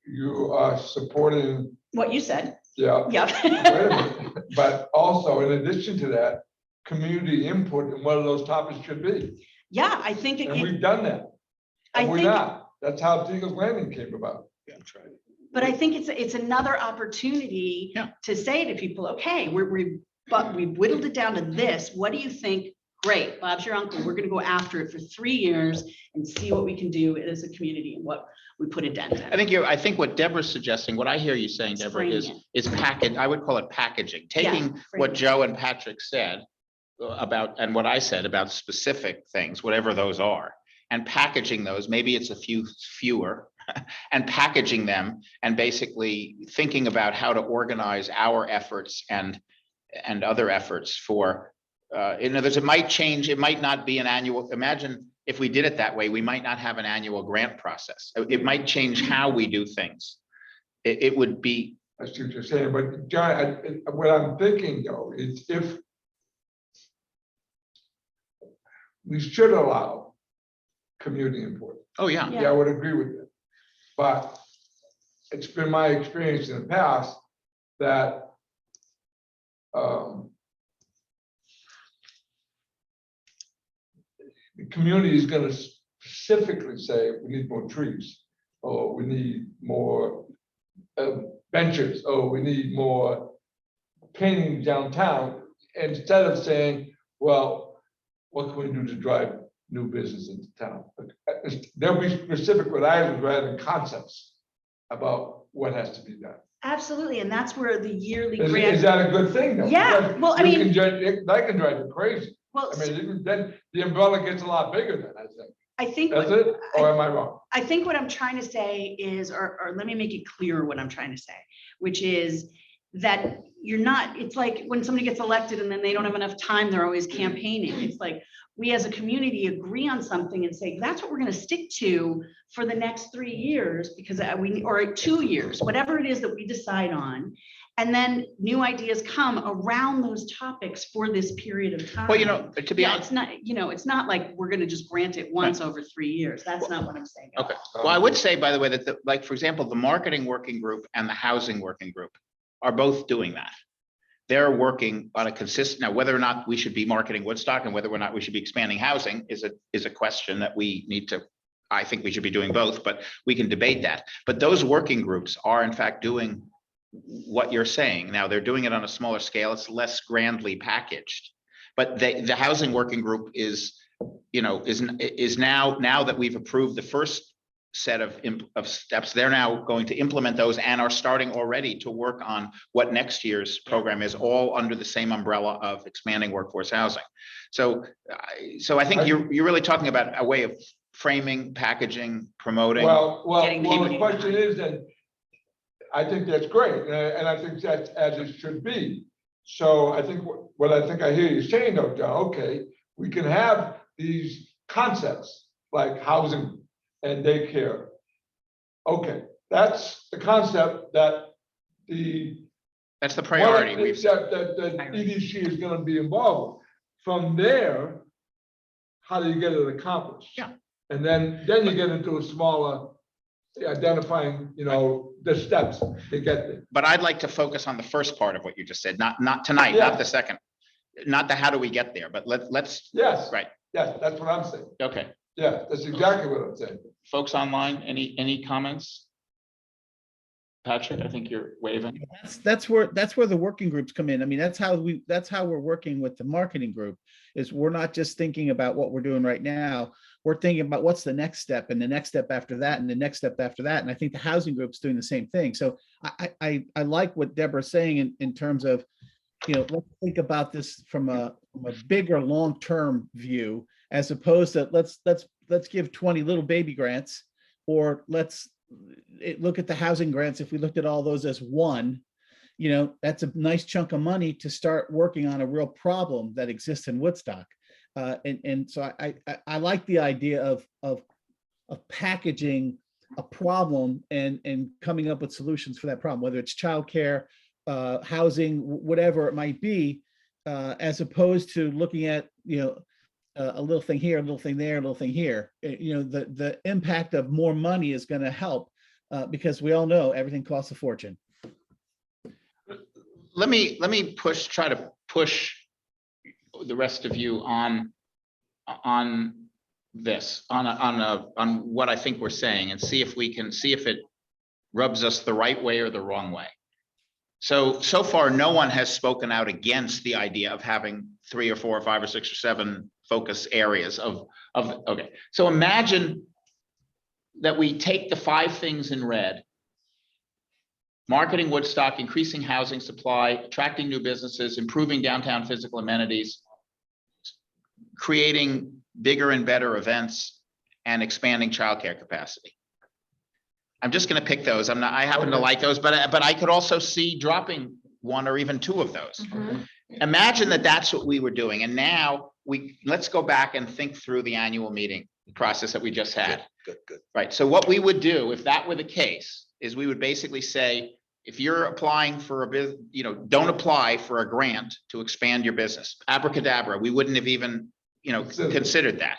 [SPEAKER 5] you are supporting,
[SPEAKER 2] what you said.
[SPEAKER 5] yeah.
[SPEAKER 2] Yeah.
[SPEAKER 5] Wait a minute. But also, in addition to that, community input in what those topics should be.
[SPEAKER 2] Yeah, I think
[SPEAKER 5] And we've done that.
[SPEAKER 2] I
[SPEAKER 5] And we're
[SPEAKER 2] think-
[SPEAKER 5] not. That's how Eagles Landing came about.
[SPEAKER 4] Yeah, that's right.
[SPEAKER 2] but I think it's another opportunity
[SPEAKER 1] Yeah.
[SPEAKER 2] to say to people, okay, but we whittled it down to this. What do you think? Great, Bob's your uncle. We're gonna go after it for 3 years and see what we can do as a community and what we put a dent in.
[SPEAKER 1] I think what Deborah's suggesting, what I hear you saying, Deborah,
[SPEAKER 2] Framing
[SPEAKER 1] is package, I would call it packaging, taking what
[SPEAKER 2] framing.
[SPEAKER 1] Joe and Patrick said about, and what I said about specific things, whatever those are, and packaging those, maybe it's a fewer, and packaging them and basically thinking about how to organize our efforts and other efforts for, in others, it might change, it might not be an annual, imagine if we did it that way, we might not have an annual grant process. It might change how we do things. It would be,
[SPEAKER 5] I see what you're saying, but John, what I'm thinking though, is if we should allow community input.
[SPEAKER 1] oh, yeah.
[SPEAKER 2] Yeah.
[SPEAKER 5] Yeah, I would agree with you. But it's been my experience in the past that the community is going to specifically say, we need more trees, or we need more benches, or we need more painting downtown, instead of saying, well, what can we do to drive new business into town? They'll be specific with items rather than concepts about what has to be done.
[SPEAKER 2] Absolutely, and that's where the yearly
[SPEAKER 5] Is
[SPEAKER 2] grant.
[SPEAKER 5] that a good thing though?
[SPEAKER 2] Yeah,
[SPEAKER 5] Because
[SPEAKER 2] well, I
[SPEAKER 5] you
[SPEAKER 2] mean-
[SPEAKER 5] can that can drive you crazy.
[SPEAKER 2] Well,
[SPEAKER 5] I mean, then the umbrella gets a lot bigger then, I think.
[SPEAKER 2] I think.
[SPEAKER 5] That's
[SPEAKER 2] what-
[SPEAKER 5] it, or am I wrong?
[SPEAKER 2] I think what I'm trying to say is, or let me make it clear what I'm trying to say, which is that you're not, it's like when somebody gets elected and then they don't have enough time, they're always campaigning. It's like, we as a community agree on something and say, that's what we're gonna stick to for the next 3 years, because or 2 years, whatever it is that we decide on. And then new ideas come around those topics for this period of time.
[SPEAKER 1] Well, you know, to be
[SPEAKER 2] Yeah,
[SPEAKER 1] honest,
[SPEAKER 2] it's not like we're gonna just grant it once over 3 years. That's not what I'm saying. at all.
[SPEAKER 1] okay. Well, I would say, by the way, that like, for example, the marketing working group and the housing working group are both doing that. They're working on a consistent, now, whether or not we should be marketing Woodstock and whether or not we should be expanding housing is a question that we need to, I think we should be doing both, but we can debate that. But those working groups are in fact doing what you're saying. Now, they're doing it on a smaller scale. It's less grandly packaged. But the housing working group is, you know, is now that we've approved the first set of steps, they're now going to implement those and are starting already to work on what next year's program is, all under the same umbrella of expanding workforce housing. So I think you're really talking about a way of framing, packaging, promoting.
[SPEAKER 5] Well,
[SPEAKER 2] Getting
[SPEAKER 5] the
[SPEAKER 2] community
[SPEAKER 5] question
[SPEAKER 2] behind.
[SPEAKER 5] is that I think that's great, and I think that's as it should be. So I think what I think I hear you saying though, John, okay, we can have these concepts like housing and daycare. Okay, that's the concept that
[SPEAKER 1] That's the priority we've set.
[SPEAKER 5] that EDC is gonna be involved with. From there, how do you get it accomplished?
[SPEAKER 1] Yeah.
[SPEAKER 5] And then you get into a smaller, identifying, the steps to get there.
[SPEAKER 1] But I'd like to focus on the first part of what you just said, not tonight,
[SPEAKER 5] Yeah.
[SPEAKER 1] not the second, not the how do we get there, but let's,
[SPEAKER 5] Yes.
[SPEAKER 1] right,
[SPEAKER 5] Yes, that's what I'm saying.
[SPEAKER 1] okay.
[SPEAKER 5] Yeah, that's exactly what I'm saying.
[SPEAKER 1] Folks online, any comments? Patrick, I think you're waving.
[SPEAKER 6] That's where the working groups come in. I mean, that's how we're working with the marketing group, is we're not just thinking about what we're doing right now. We're thinking about what's the next step and the next step after that and the next step after that. And I think the housing group's doing the same thing. So I like what Deborah's saying in terms of, let's think about this from a bigger long-term view, as opposed to let's give 20 little baby grants, or let's look at the housing grants. If we looked at all those as one, that's a nice chunk of money to start working on a real problem that exists in Woodstock. And so I like the idea of packaging a problem and coming up with solutions for that problem, whether it's childcare, housing, whatever it might be, as opposed to looking at, a little thing here, a little thing there, a little thing here. The impact of more money is going to help, because we all know everything costs a fortune.
[SPEAKER 1] Let me try to push the rest of you on this, on what I think we're saying, and see if it rubs us the right way or the wrong way. So far, no one has spoken out against the idea of having 3 or 4 or 5 or 6 or 7 focus areas okay. So imagine that we take the 5 things in red: marketing Woodstock, increasing housing supply, attracting new businesses, improving downtown physical amenities, creating bigger and better events, and expanding childcare capacity. I'm just going to pick those. I happen to like those, but I could also see dropping 1 or even 2 of those. Imagine that that's what we were doing. And now let's go back and think through the annual meeting process that we just had.
[SPEAKER 4] Good.
[SPEAKER 1] Right. So what we would do if that were the case is we would basically say, if you're applying for a business, don't apply for a grant to expand your business. Abracadabra. We wouldn't have even, considered that.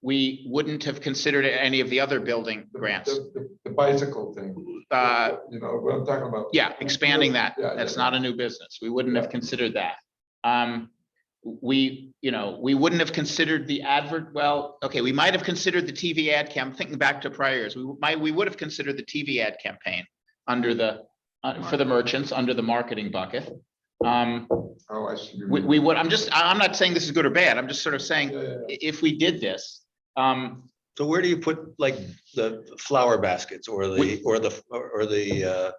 [SPEAKER 1] We wouldn't have considered any of the other building grants.
[SPEAKER 5] The bicycle thing. What I'm talking about.
[SPEAKER 1] Yeah, expanding that.
[SPEAKER 5] Yeah,
[SPEAKER 1] That's not a new business. We wouldn't have considered that. We wouldn't have considered the advert. Well, okay, we might have considered the TV ad cam. Thinking back to prior years, we would have considered the TV ad campaign under for the merchants under the marketing bucket.
[SPEAKER 5] Oh, I see.
[SPEAKER 1] We would. I'm not saying this is good or bad. I'm just sort of saying if we did this.
[SPEAKER 4] So where do you put like the flower baskets or the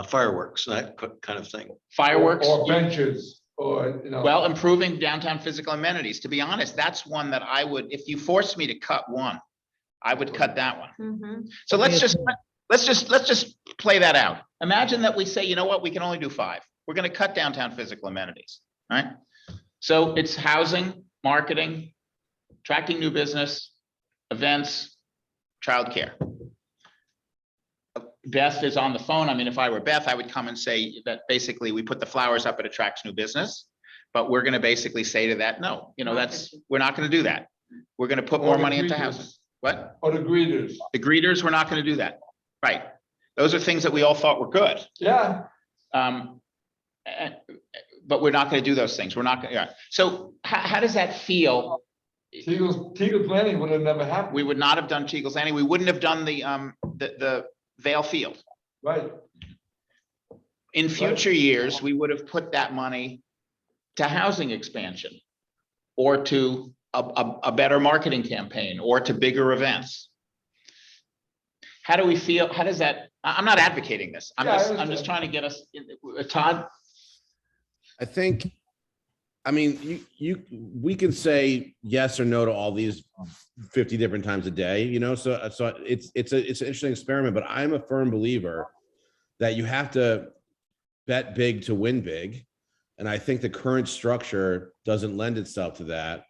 [SPEAKER 4] fireworks, that kind of thing?
[SPEAKER 1] Fireworks
[SPEAKER 5] or benches, or
[SPEAKER 1] well, improving downtown physical amenities. To be honest, that's one that I would, if you forced me to cut one, I would cut that one. So let's just play that out. Imagine that we say, you know what, we can only do 5. We're going to cut downtown physical amenities, right? So it's housing, marketing, attracting new business, events, childcare. Beth is on the phone. I mean, if I were Beth, I would come and say that basically we put the flowers up, it attracts new business, but we're going to basically say to that, no, we're not going to do that. We're going to put more money into housing. What?
[SPEAKER 5] Or the greeters.
[SPEAKER 1] The greeters, we're not going to do that. Right. Those are things that we all thought were good.
[SPEAKER 5] Yeah.
[SPEAKER 1] But we're not going to do those things. We're not going to. Yeah. So how does that feel?
[SPEAKER 5] Teagle's Landing would have never happened.
[SPEAKER 1] We would not have done Teagle's Landing. We wouldn't have done the Vale Field.
[SPEAKER 5] Right.
[SPEAKER 1] In future years, we would have put that money to housing expansion, or to a better marketing campaign, or to bigger events. How do we feel? How does that? I'm not advocating this. I'm just trying to get us, Todd.
[SPEAKER 3] I think I mean, we can say yes or no to all these 50 different times a day, you know, so it's an interesting experiment, but I'm a firm believer that you have to bet big to win big. And I think the current structure doesn't lend itself to that.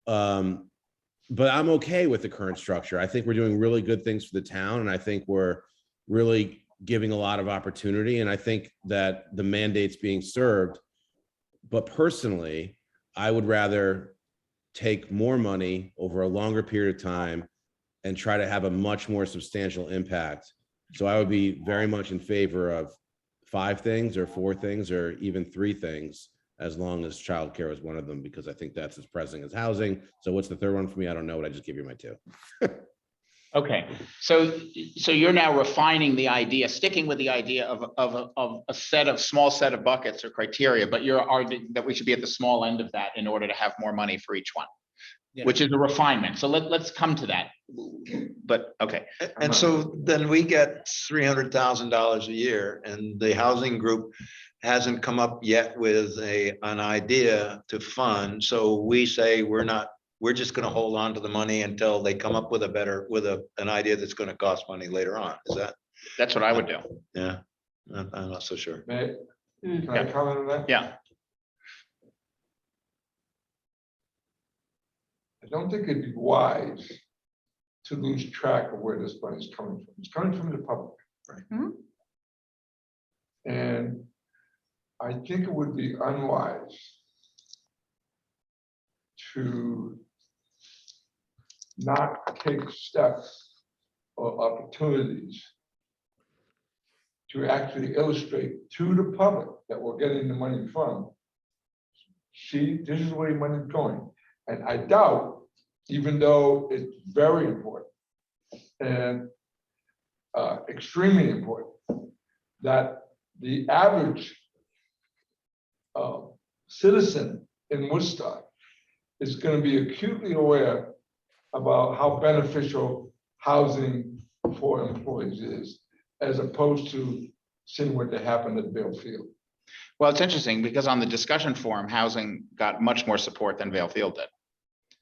[SPEAKER 3] But I'm okay with the current structure. I think we're doing really good things for the town, and I think we're really giving a lot of opportunity. And I think that the mandate's being served. But personally, I would rather take more money over a longer period of time and try to have a much more substantial impact. So I would be very much in favor of 5 things or 4 things or even 3 things, as long as childcare is one of them, because I think that's as pressing as housing. So what's the third one for me? I don't know, but I just give you my 2.
[SPEAKER 1] Okay, so you're now refining the idea, sticking with the idea of a small set of buckets or criteria, but you're arguing that we should be at the small end of that in order to have more money for each one,
[SPEAKER 6] Yeah.
[SPEAKER 1] which is a refinement. So let's come to that. But okay,
[SPEAKER 4] And so then we get $300,000 a year, and the housing group hasn't come up yet with an idea to fund. So we say we're just going to hold on to the money until they come up with an idea that's going to cost money later on. Is that?
[SPEAKER 1] that's what I would do.
[SPEAKER 4] Yeah, I'm not so sure.
[SPEAKER 5] Can I comment on that?
[SPEAKER 1] Yeah.
[SPEAKER 5] I don't think it'd be wise to lose track of where this money is coming from. It's coming from the public.
[SPEAKER 4] Right.
[SPEAKER 2] Mhm.
[SPEAKER 5] And I think it would be unwise to not take steps or opportunities to actually illustrate to the public that we're getting the money from. See, this is where the money's going. And I doubt, even though it's very important and extremely important, that the average citizen in Woodstock is going to be acutely aware about how beneficial housing for employees is, as opposed to seeing what happened at Vale Field.
[SPEAKER 1] Well, it's interesting because on the discussion forum, housing got much more support than Vale Field did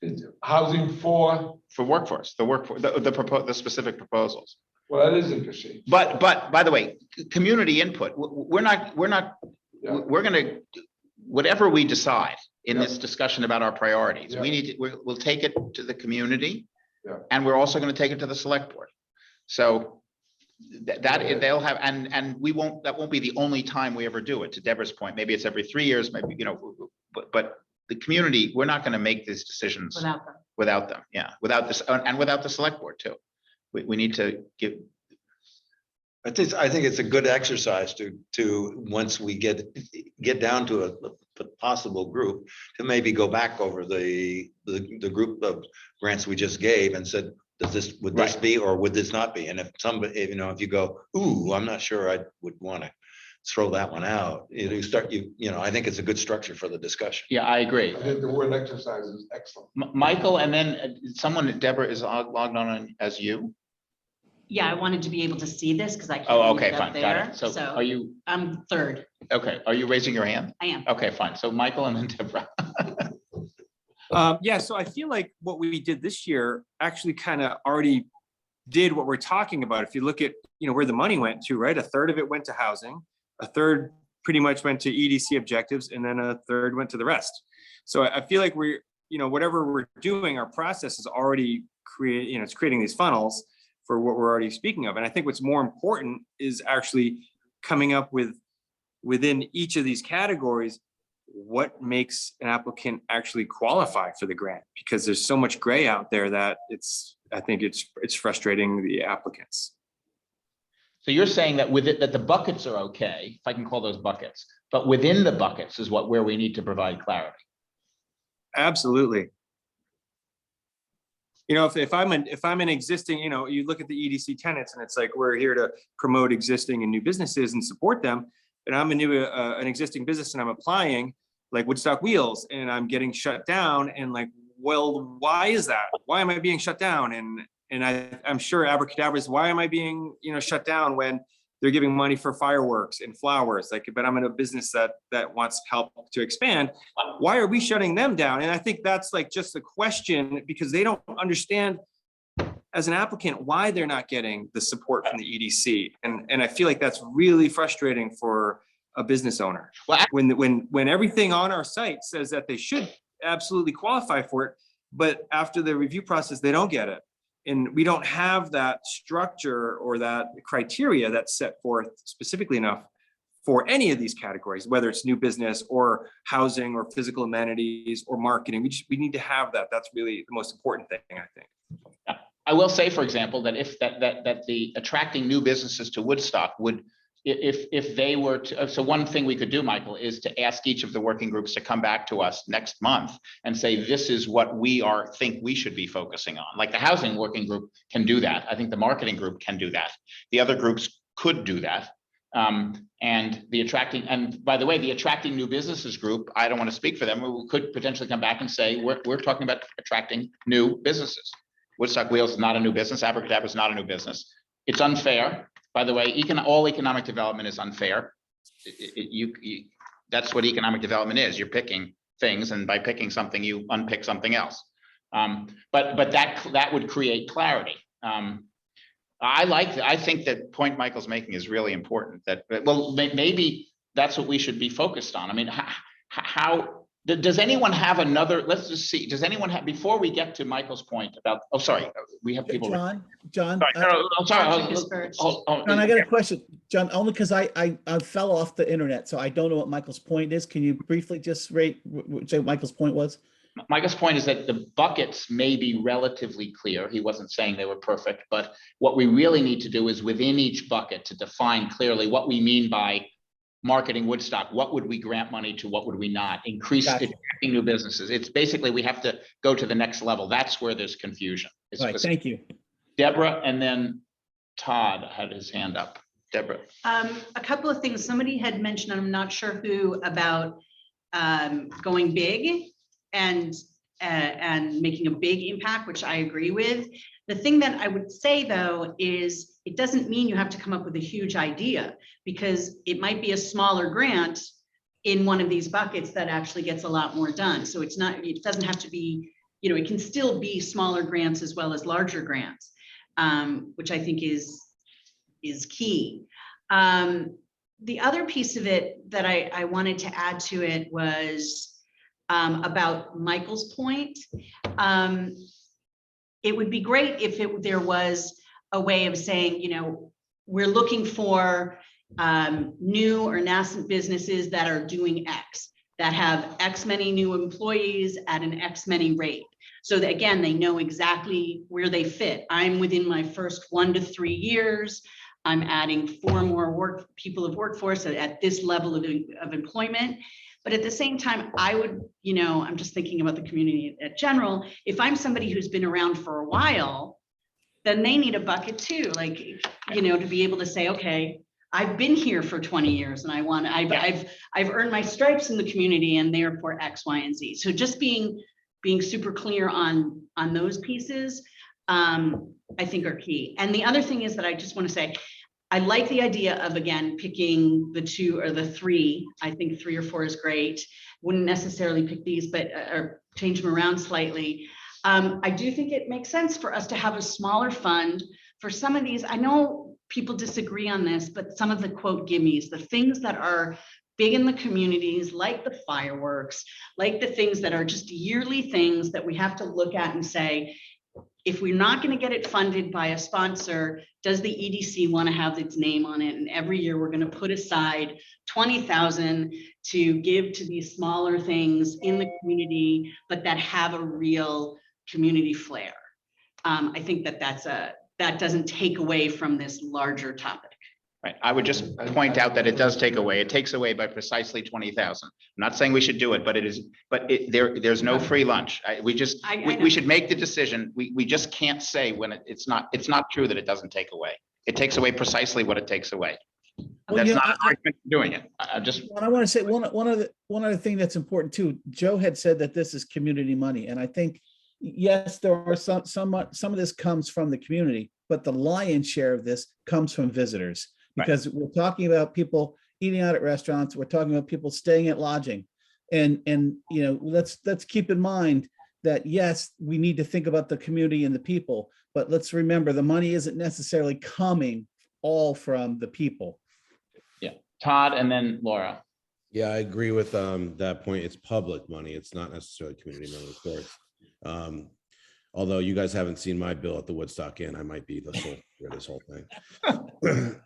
[SPEAKER 5] It's housing for,
[SPEAKER 1] workforce, the specific proposals.
[SPEAKER 5] well, that is interesting.
[SPEAKER 1] But by the way, community input, we're
[SPEAKER 5] Yeah.
[SPEAKER 1] gonna, whatever we decide in
[SPEAKER 5] Yeah.
[SPEAKER 1] this discussion about our priorities,
[SPEAKER 5] Yeah.
[SPEAKER 1] we need to, we'll take it to the community.
[SPEAKER 5] Yeah.
[SPEAKER 1] And we're also gonna take it to the select board. So that they'll have, and that won't be the only time we ever do it, to Deborah's point. Maybe it's every 3 years, maybe, but the community, we're not gonna make these decisions
[SPEAKER 2] Without them.
[SPEAKER 1] without them. Yeah, without this, and without the select board too. We need to give,
[SPEAKER 4] I think it's a good exercise to once we get down to a possible group, to maybe go back over the group of grants we just gave and said, would this
[SPEAKER 1] Right.
[SPEAKER 4] be, or would this not be? And if somebody, if you go, ooh, I'm not sure I would want to throw that one out, I think it's a good structure for the discussion.
[SPEAKER 1] yeah, I agree.
[SPEAKER 5] I think the word exercise is excellent.
[SPEAKER 1] Michael, and then someone, Deborah is logged on as you?
[SPEAKER 2] Yeah, I wanted to be able to see this because I can't.
[SPEAKER 1] Oh,
[SPEAKER 2] leave
[SPEAKER 1] okay,
[SPEAKER 2] it up
[SPEAKER 1] fine, got
[SPEAKER 2] there.
[SPEAKER 1] it. So are you,
[SPEAKER 2] I'm third.
[SPEAKER 1] okay, are you raising your hand?
[SPEAKER 2] I am.
[SPEAKER 1] Okay, fine. So Michael and then Deborah.
[SPEAKER 7] Yeah, so I feel like what we did this year actually kind of already did what we're talking about. If you look at, where the money went to, right? A third of it went to housing, a third pretty much went to EDC objectives, and then a third went to the rest. So I feel like we're, whatever we're doing, our process is already it's creating these funnels for what we're already speaking of. And I think what's more important is actually coming up with, within each of these categories, what makes an applicant actually qualify for the grant, because there's so much gray out there that I think it's frustrating the applicants.
[SPEAKER 1] So you're saying that with it, that the buckets are okay, if I can call those buckets, but within the buckets is where we need to provide clarity.
[SPEAKER 7] Absolutely. If I'm an existing, you look at the EDC tenants and it's like, we're here to promote existing and new businesses and support them. And I'm an existing business and I'm applying, like Woodstock Wheels, and I'm getting shut down, and like, well, why is that? Why am I being shut down? And I'm sure abracadabra is, why am I being, shut down when they're giving money for fireworks and flowers, like, but I'm in a business that wants help to expand. Why are we shutting them down? And I think that's like just a question, because they don't understand as an applicant why they're not getting the support from the EDC. And I feel like that's really frustrating for a business owner.
[SPEAKER 1] Well,
[SPEAKER 7] When everything on our site says that they should absolutely qualify for it, but after the review process, they don't get it. And we don't have that structure or that criteria that's set forth specifically enough for any of these categories, whether it's new business or housing or physical amenities or marketing. We need to have that. That's really the most important thing, I think.
[SPEAKER 1] I will say, for example, that if that the attracting new businesses to Woodstock would, if they were to, so one thing we could do, Michael, is to ask each of the working groups to come back to us next month and say, this is what we think we should be focusing on. Like the housing working group can do that. I think the marketing group can do that. The other groups could do that. And the attracting, and by the way, the attracting new businesses group, I don't want to speak for them, we could potentially come back and say, we're talking about attracting new businesses. Woodstock Wheels is not a new business. Abracadabra is not a new business. It's unfair. By the way, all economic development is unfair. That's what economic development is. You're picking things, and by picking something, you unpick something else. But that would create clarity. I think that point Michael's making is really important. That, well, maybe that's what we should be focused on. I mean, how does anyone have another? Let's just see. Does anyone have, before we get to Michael's point about? Oh, sorry, we have people.
[SPEAKER 6] John.
[SPEAKER 1] Sorry, no, I'm sorry.
[SPEAKER 6] John, I got a question, John, only because I fell off the internet, so I don't know what Michael's point is. Can you briefly just say what Michael's point was?
[SPEAKER 1] Michael's point is that the buckets may be relatively clear. He wasn't saying they were perfect, but what we really need to do is within each bucket to define clearly what we mean by marketing Woodstock. What would we grant money to? What would we not? Increase attracting new businesses. It's basically, we have to go to the next level. That's where there's confusion.
[SPEAKER 6] Right, thank you.
[SPEAKER 1] Deborah, and then Todd had his hand up. Deborah.
[SPEAKER 2] A couple of things. Somebody had mentioned, I'm not sure who, about going big and making a big impact, which I agree with. The thing that I would say, though, is it doesn't mean you have to come up with a huge idea, because it might be a smaller grant in one of these buckets that actually gets a lot more done. So it doesn't have to be, it can still be smaller grants as well as larger grants, which I think is key. The other piece of it that I wanted to add to it was about Michael's point. It would be great if there was a way of saying, we're looking for new or nascent businesses that are doing X, that have X many new employees at an X many rate. So that, again, they know exactly where they fit. I'm within my first 1 to 3 years. I'm adding 4 more people of workforce at this level of employment. But at the same time, I would, I'm just thinking about the community in general. If I'm somebody who's been around for a while, then they need a bucket too, like, to be able to say, okay, I've been here for 20 years and I've earned my stripes in the community, and therefore X, Y, and Z. So just being super clear on those pieces, I think are key. And the other thing is that I just want to say, I like the idea of, again, picking the 2 or the 3. I think 3 or 4 is great. Wouldn't necessarily pick these, but or change them around slightly. I do think it makes sense for us to have a smaller fund for some of these. I know people disagree on this, but some of the quote gimmies, the things that are big in the communities, like the fireworks, like the things that are just yearly things that we have to look at and say, if we're not going to get it funded by a sponsor, does the EDC want to have its name on it? And every year we're going to put aside $20,000 to give to these smaller things in the community, but that have a real community flair. I think that doesn't take away from this larger topic.
[SPEAKER 1] Right. I would just point out that it does take away. It takes away by precisely 20,000. I'm not saying we should do it, but there's no free lunch. We should make the decision. We just can't say when it's not true that it doesn't take away. It takes away precisely what it takes away.
[SPEAKER 6] Well,
[SPEAKER 1] That's not an argument for doing it.
[SPEAKER 6] I want to say one other thing that's important too. Joe had said that this is community money, and I think yes, there are some of this comes from the community, but the lion's share of this comes from visitors. Because we're talking about people eating out at restaurants, we're talking about people staying at lodging. And you know, let's keep in mind that yes, we need to think about the community and the people, but let's remember the money isn't necessarily coming all from the people.
[SPEAKER 1] Yeah, Todd and then Laura.
[SPEAKER 3] Yeah, I agree with that point. It's public money. It's not necessarily community money, of course. Although you guys haven't seen my bill at the Woodstock Inn, I might be the soul for this whole thing.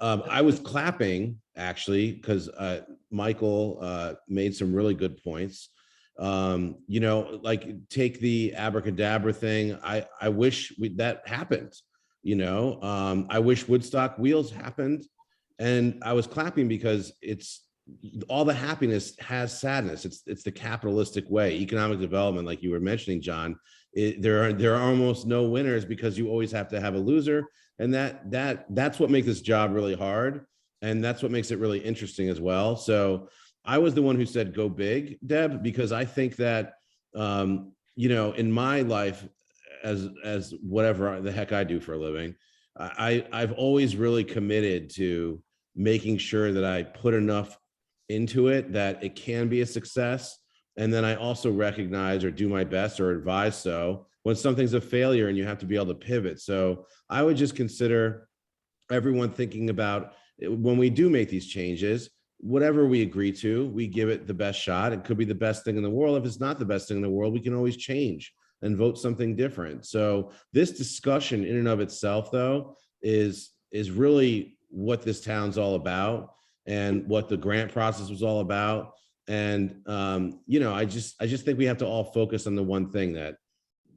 [SPEAKER 3] I was clapping actually because Michael made some really good points. You know, like take the abracadabra thing. I wish that happened. You know, I wish Woodstock Wheels happened, and I was clapping because it's all the happiness has sadness. It's the capitalistic way, economic development, like you were mentioning, John. There are almost no winners because you always have to have a loser, and that's what makes this job really hard, and that's what makes it really interesting as well. So I was the one who said go big, Deb, because I think that you know, in my life, as whatever the heck I do for a living, I've always really committed to making sure that I put enough into it that it can be a success. And then I also recognize or do my best or advise so when something's a failure and you have to be able to pivot. So I would just consider everyone thinking about when we do make these changes, whatever we agree to, we give it the best shot. It could be the best thing in the world. If it's not the best thing in the world, we can always change and vote something different. So this discussion in and of itself, though, is really what this town's all about and what the grant process was all about. And you know, I just think we have to all focus on the one thing, that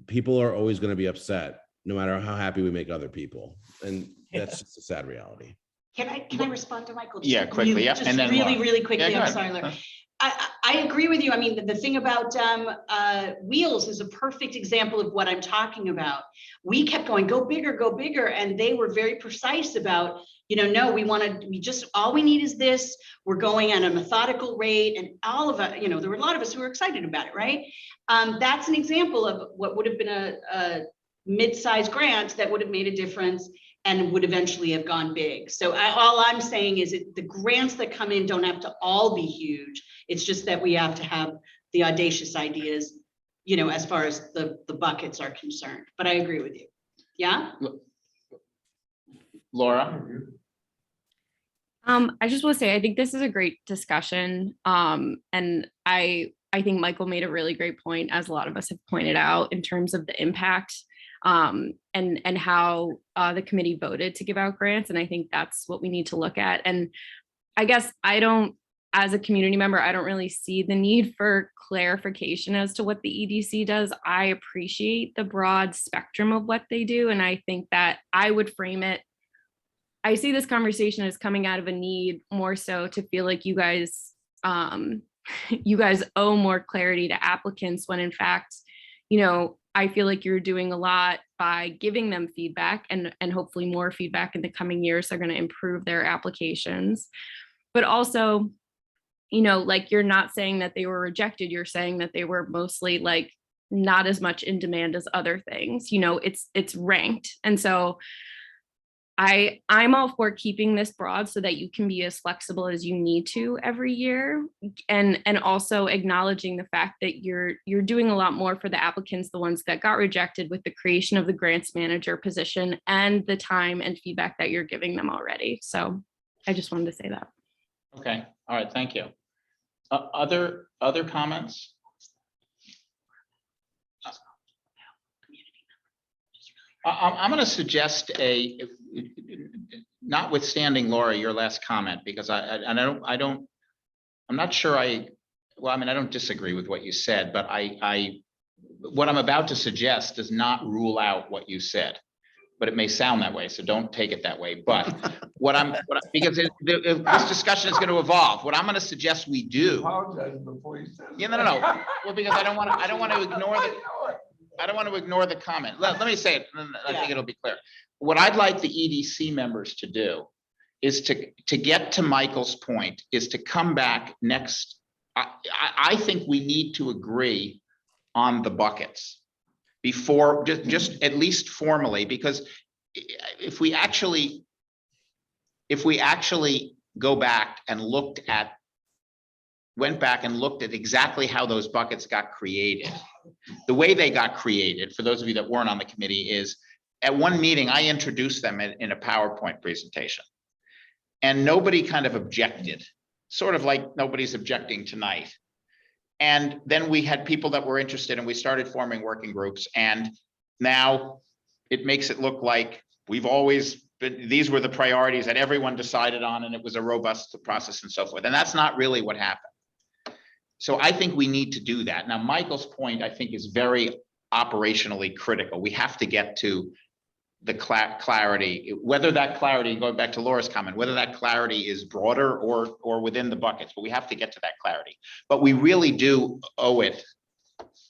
[SPEAKER 3] people are always going to be upset no matter how happy we make other people, and that's just a sad reality.
[SPEAKER 2] Can I respond to Michael?
[SPEAKER 1] Yeah, quickly, yeah,
[SPEAKER 2] Just
[SPEAKER 1] and then
[SPEAKER 2] really,
[SPEAKER 1] Laura.
[SPEAKER 2] really quickly,
[SPEAKER 1] Yeah, go
[SPEAKER 2] I'm
[SPEAKER 1] ahead.
[SPEAKER 2] sorry, Laura. I agree with you. I mean, the thing about Wheels is a perfect example of what I'm talking about. We kept going, go bigger, and they were very precise about, you know, no, all we need is this. We're going at a methodical rate, and all of it, you know, there were a lot of us who were excited about it, right? That's an example of what would have been a mid-sized grant that would have made a difference and would eventually have gone big. So all I'm saying is the grants that come in don't have to all be huge. It's just that we have to have the audacious ideas, you know, as far as the buckets are concerned. But I agree with you. Yeah?
[SPEAKER 1] Laura?
[SPEAKER 8] I just want to say, I think this is a great discussion. And I think Michael made a really great point, as a lot of us have pointed out, in terms of the impact and how the committee voted to give out grants. And I think that's what we need to look at. And I guess as a community member, I don't really see the need for clarification as to what the EDC does. I appreciate the broad spectrum of what they do. And I think that I would frame it, I see this conversation as coming out of a need more so to feel like you guys owe more clarity to applicants, when in fact, you know, I feel like you're doing a lot by giving them feedback, and hopefully more feedback in the coming years are going to improve their applications. But also, you know, like, you're not saying that they were rejected, you're saying that they were mostly like not as much in demand as other things. You know, it's ranked. And so I'm all for keeping this broad so that you can be as flexible as you need to every year, and also acknowledging the fact that you're doing a lot more for the applicants, the ones that got rejected, with the creation of the grants manager position and the time and feedback that you're giving them already. So I just wanted to say that.
[SPEAKER 1] Okay, all right, thank you. Other comments? I'm going to suggest notwithstanding Laura, your last comment, because I'm not sure I don't disagree with what you said, but what I'm about to suggest does not rule out what you said, but it may sound that way, so don't take it that way. But because this discussion is going to evolve, what I'm going to suggest we do.
[SPEAKER 5] Apologize before you said.
[SPEAKER 1] Yeah, no. Well, because I don't want to ignore the comment. Let me say it, and I think it'll be clear. What I'd like the EDC members to do is to get to Michael's point, is to come back next. I think we need to agree on the buckets before, just at least formally, because if we actually if we actually went back and looked at exactly how those buckets got created. The way they got created, for those of you that weren't on the committee, is at one meeting, I introduced them in a PowerPoint presentation. And nobody kind of objected, sort of like nobody's objecting tonight. And then we had people that were interested and we started forming working groups. And now it makes it look like we've always been, these were the priorities that everyone decided on and it was a robust process and so forth. And that's not really what happened. So I think we need to do that. Now, Michael's point, I think, is very operationally critical. We have to get to the clarity, whether that clarity, going back to Laura's comment, whether that clarity is broader or within the buckets, but we have to get to that clarity. But we really do owe it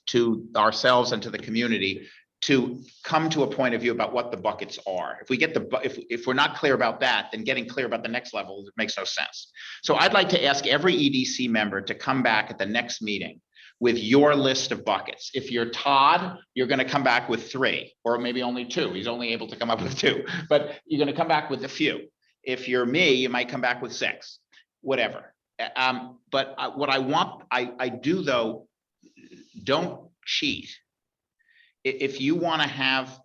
[SPEAKER 1] to ourselves and to the community to come to a point of view about what the buckets are. If we get if we're not clear about that, then getting clear about the next level, it makes no sense. So I'd like to ask every EDC member to come back at the next meeting with your list of buckets. If you're Todd, you're going to come back with 3 or maybe only 2. He's only able to come up with 2, but you're going to come back with a few. If you're me, you might come back with 6, whatever. But what I want, I do though, don't cheat. If you want to have,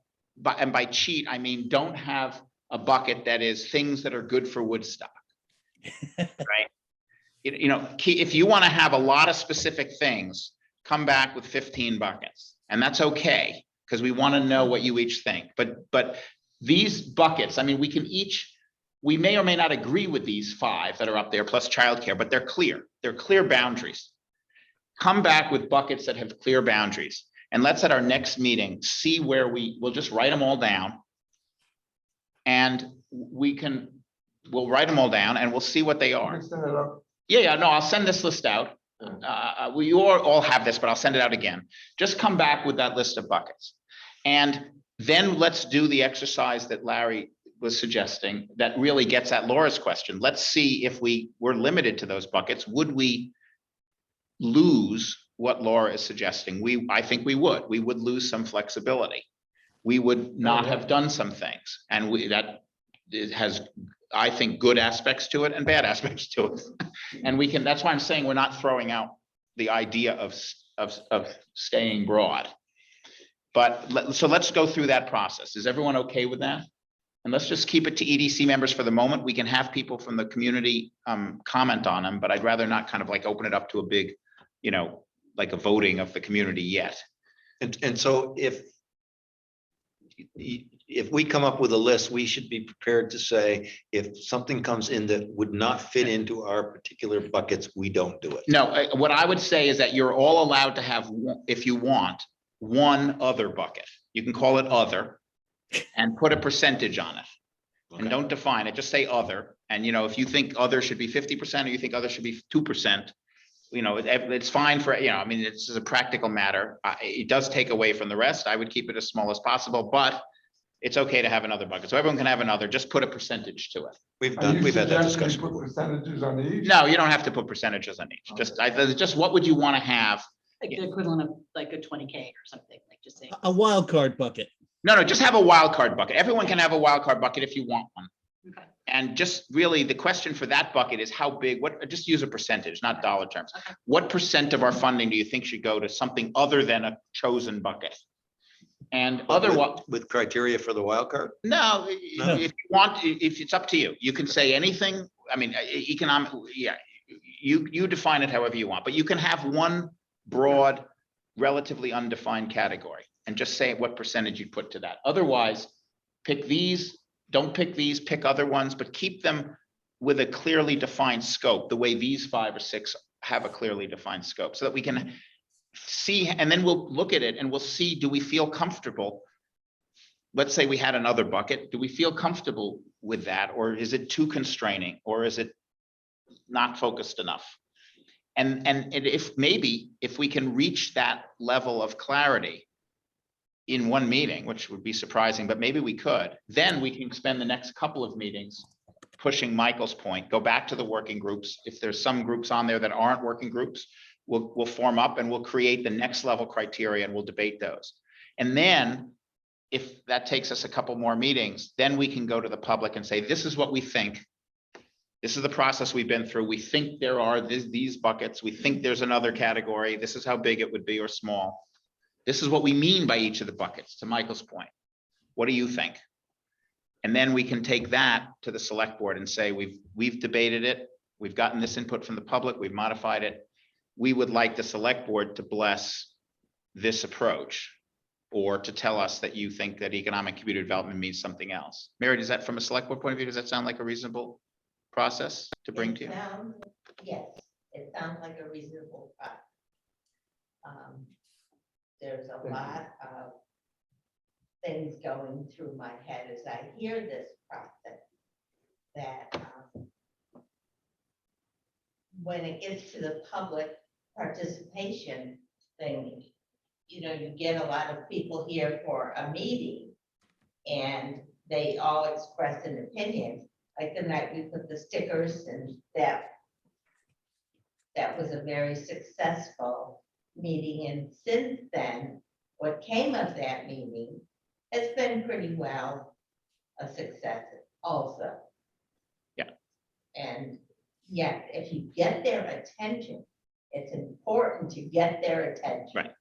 [SPEAKER 1] and by cheat, I mean, don't have a bucket that is things that are good for Woodstock, right? You know, if you want to have a lot of specific things, come back with 15 buckets, and that's okay because we want to know what you each think. But these buckets, I mean, we may or may not agree with these 5 that are up there plus childcare, but they're clear. They're clear boundaries. Come back with buckets that have clear boundaries, and let's at our next meeting see where we'll just write them all down, and we'll write them all down and we'll see what they are. Yeah, no, I'll send this list out. We all have this, but I'll send it out again. Just come back with that list of buckets. And then let's do the exercise that Larry was suggesting that really gets at Laura's question. Let's see if we were limited to those buckets, would we lose what Laura is suggesting? I think we would. We would lose some flexibility. We would not have done some things. And that has, I think, good aspects to it and bad aspects to it. And that's why I'm saying we're not throwing out the idea of staying broad. But so let's go through that process. Is everyone okay with that? And let's just keep it to EDC members for the moment. We can have people from the community comment on them, but I'd rather not kind of like open it up to a big, you know, like a voting of the community yet.
[SPEAKER 4] And so if we come up with a list, we should be prepared to say, if something comes in that would not fit into our particular buckets, we don't do it.
[SPEAKER 1] No, what I would say is that you're all allowed to have, if you want, one other bucket. You can call it other and put a percentage on it. Okay. And don't define it, just say other. And, you know, if you think other should be 50% or you think other should be 2%, you know, it's fine for, you know, I mean, it's a practical matter. It does take away from the rest. I would keep it as small as possible, but it's okay to have another bucket. So everyone can have another, just put a percentage to it.
[SPEAKER 4] We've had that discussion.
[SPEAKER 5] Put percentages on each?
[SPEAKER 1] No, you don't have to put percentages on each. Okay. Just what would you want to have?
[SPEAKER 2] Like the equivalent of like a 20K or something, like just saying.
[SPEAKER 6] A wild card bucket.
[SPEAKER 1] No, just have a wild card bucket. Everyone can have a wild card bucket if you want one.
[SPEAKER 2] Okay.
[SPEAKER 1] And just really the question for that bucket is how big, just use a percentage, not dollar terms. Okay. What % of our funding do you think should go to something other than a chosen bucket? And
[SPEAKER 4] with criteria for the wild card?
[SPEAKER 1] No, if you want, if it's up to you, you can say anything. I mean, economic, yeah, you define it however you want, but you can have one broad, relatively undefined category and just say what percentage you put to that. Otherwise, pick these, don't pick these, pick other ones, but keep them with a clearly defined scope, the way these 5 or 6 have a clearly defined scope, so that we can see, and then we'll look at it and we'll see, do we feel comfortable? Let's say we had another bucket. Do we feel comfortable with that? Or is it too constraining? Or is it not focused enough? And if we can reach that level of clarity in one meeting, which would be surprising, but maybe we could, then we can spend the next couple of meetings pushing Michael's point, go back to the working groups. If there's some groups on there that aren't working groups, we'll form up and we'll create the next level criteria and we'll debate those. And then if that takes us a couple more meetings, then we can go to the public and say, this is what we think This is the process we've been through. We think there are these buckets. We think there's another category. This is how big it would be or small. This is what we mean by each of the buckets, to Michael's point. What do you think? And then we can take that to the select board and say, we've debated it. We've gotten this input from the public. We've modified it. We would like the select board to bless this approach, or to tell us that you think that economic community development means something else. Mary, does that, from a select board point of view, does that sound like a reasonable process to bring to you?
[SPEAKER 9] Yes, it sounds like a reasonable process. There's a lot of things going through my head as I hear this process, that when it gets to the public participation thing, you know, you get a lot of people here for a meeting and they all express an opinion. Like the night we put the stickers, and that was a very successful meeting. And since then, what came of that meeting has been pretty well a success also.
[SPEAKER 1] Yeah.
[SPEAKER 9] And yet, if you get their attention, it's important to get their attention.
[SPEAKER 1] Right.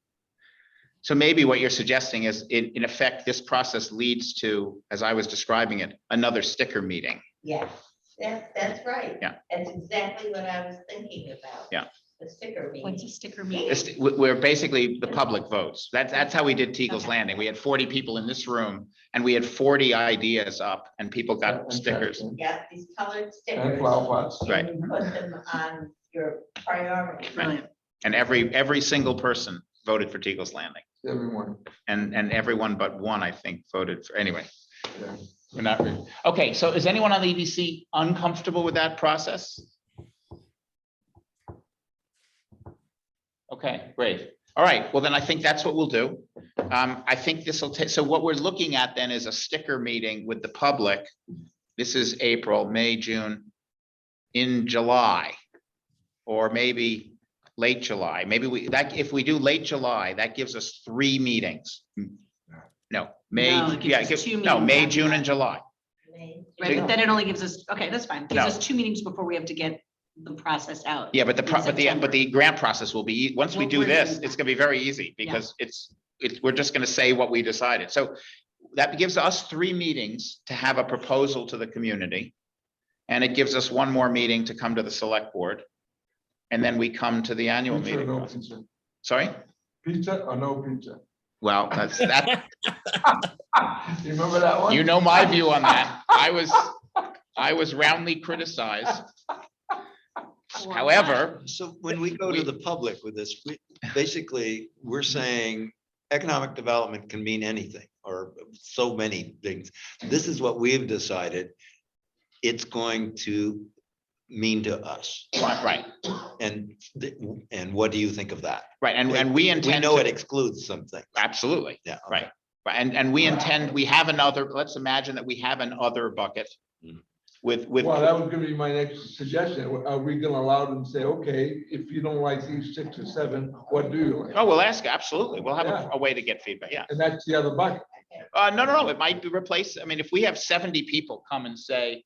[SPEAKER 1] So maybe what you're suggesting is, in effect, this process leads to, as I was describing it, another sticker meeting.
[SPEAKER 9] Yes, that's right.
[SPEAKER 1] Yeah.
[SPEAKER 9] That's exactly what I was thinking about.
[SPEAKER 1] Yeah.
[SPEAKER 9] The sticker meeting.
[SPEAKER 2] What's a sticker meeting?
[SPEAKER 1] Where basically the public votes. That's how we did Teagle's Landing. We had 40 people in this room and we had 40 ideas up and people got stickers.
[SPEAKER 9] Yeah, these colored
[SPEAKER 5] And
[SPEAKER 9] stickers.
[SPEAKER 5] flower pots.
[SPEAKER 1] Right.
[SPEAKER 9] And you put them on your priority.
[SPEAKER 2] Brilliant.
[SPEAKER 1] And every single person voted for Teagle's Landing.
[SPEAKER 5] Everyone.
[SPEAKER 1] And everyone but one, I think, voted for, anyway.
[SPEAKER 5] Yeah.
[SPEAKER 1] We're not, okay, so is anyone on the EDC uncomfortable with that process? Okay, great. All right, well then I think that's what we'll do. I think this will take, so what we're looking at then is a sticker meeting with the public. This is April, May, June, in July, or maybe late July. Maybe if we do late July, that gives us 3 meetings. No, May,
[SPEAKER 2] No, it gives
[SPEAKER 1] yeah,
[SPEAKER 2] us 2
[SPEAKER 1] no,
[SPEAKER 2] meetings
[SPEAKER 1] May,
[SPEAKER 2] after
[SPEAKER 1] June,
[SPEAKER 2] that.
[SPEAKER 1] and July.
[SPEAKER 2] Right, but then it only gives us, okay, that's fine. Gives
[SPEAKER 1] No.
[SPEAKER 2] us 2 meetings before we have to get the process out.
[SPEAKER 1] Yeah, but
[SPEAKER 2] in September.
[SPEAKER 1] the grant process will be, once we
[SPEAKER 2] Well,
[SPEAKER 1] do
[SPEAKER 2] we're
[SPEAKER 1] this,
[SPEAKER 2] doing
[SPEAKER 1] it's gonna be very easy, because we're just gonna say what we decided. So that gives us 3 meetings to have a proposal to the community. And it gives us 1 more meeting to come to the select board. And then we come to the annual
[SPEAKER 5] Pizza or
[SPEAKER 1] meeting.
[SPEAKER 5] no pizza?
[SPEAKER 1] Sorry?
[SPEAKER 5] Pizza or no pizza?
[SPEAKER 1] Well, that's that.
[SPEAKER 5] You remember that one?
[SPEAKER 1] You know my view on that. I was roundly criticized. However,
[SPEAKER 4] So when we go to the public with this, basically, we're saying economic development can mean anything or so many things. This is what we've decided it's going to mean to us.
[SPEAKER 1] right,
[SPEAKER 4] And, and what do you think of that?
[SPEAKER 1] right, and we
[SPEAKER 4] We
[SPEAKER 1] intend
[SPEAKER 4] know
[SPEAKER 1] to-
[SPEAKER 4] it excludes something.
[SPEAKER 1] Absolutely.
[SPEAKER 4] Yeah.
[SPEAKER 1] Right. Right, and we intend, we have another, let's imagine that we have another bucket
[SPEAKER 4] Mhm.
[SPEAKER 1] with,
[SPEAKER 5] Well, that was gonna be my next suggestion. Are we gonna allow them to say, okay, if you don't like these 6 or 7, what do you like?
[SPEAKER 1] oh, we'll ask, absolutely. We'll have
[SPEAKER 5] Yeah.
[SPEAKER 1] a way to get feedback, yeah.
[SPEAKER 5] And that's the other bucket.
[SPEAKER 1] No, it might be replaced. I mean, if we have 70 people come and say,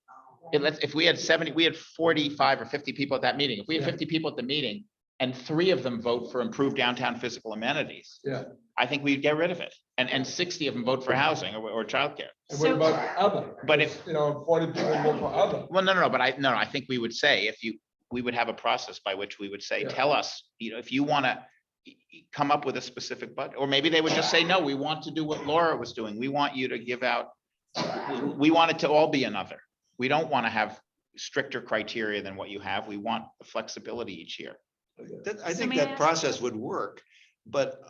[SPEAKER 1] if we had 70, we had 45 or 50 people at that meeting. If we had
[SPEAKER 5] Yeah.
[SPEAKER 1] 50 people at the meeting and 3 of them vote for improved downtown physical amenities,
[SPEAKER 5] Yeah.
[SPEAKER 1] I think we'd get rid of it. And 60 of them vote for housing or childcare.
[SPEAKER 5] And what
[SPEAKER 2] So-
[SPEAKER 5] about other?
[SPEAKER 1] But if-
[SPEAKER 5] You know, 40 people go for other.
[SPEAKER 1] Well, no, but I think we would say, we would have a process by which we would say,
[SPEAKER 5] Yeah.
[SPEAKER 1] tell us, if you want to come up with a specific budget, or maybe they would just say, no, we want to do what Laura was doing. We want you to give out, we want it to all be another. We don't want to have stricter criteria than what you have. We want the flexibility each year.
[SPEAKER 4] I
[SPEAKER 2] So
[SPEAKER 4] think
[SPEAKER 2] may I
[SPEAKER 4] that
[SPEAKER 2] ask-
[SPEAKER 4] process would work, but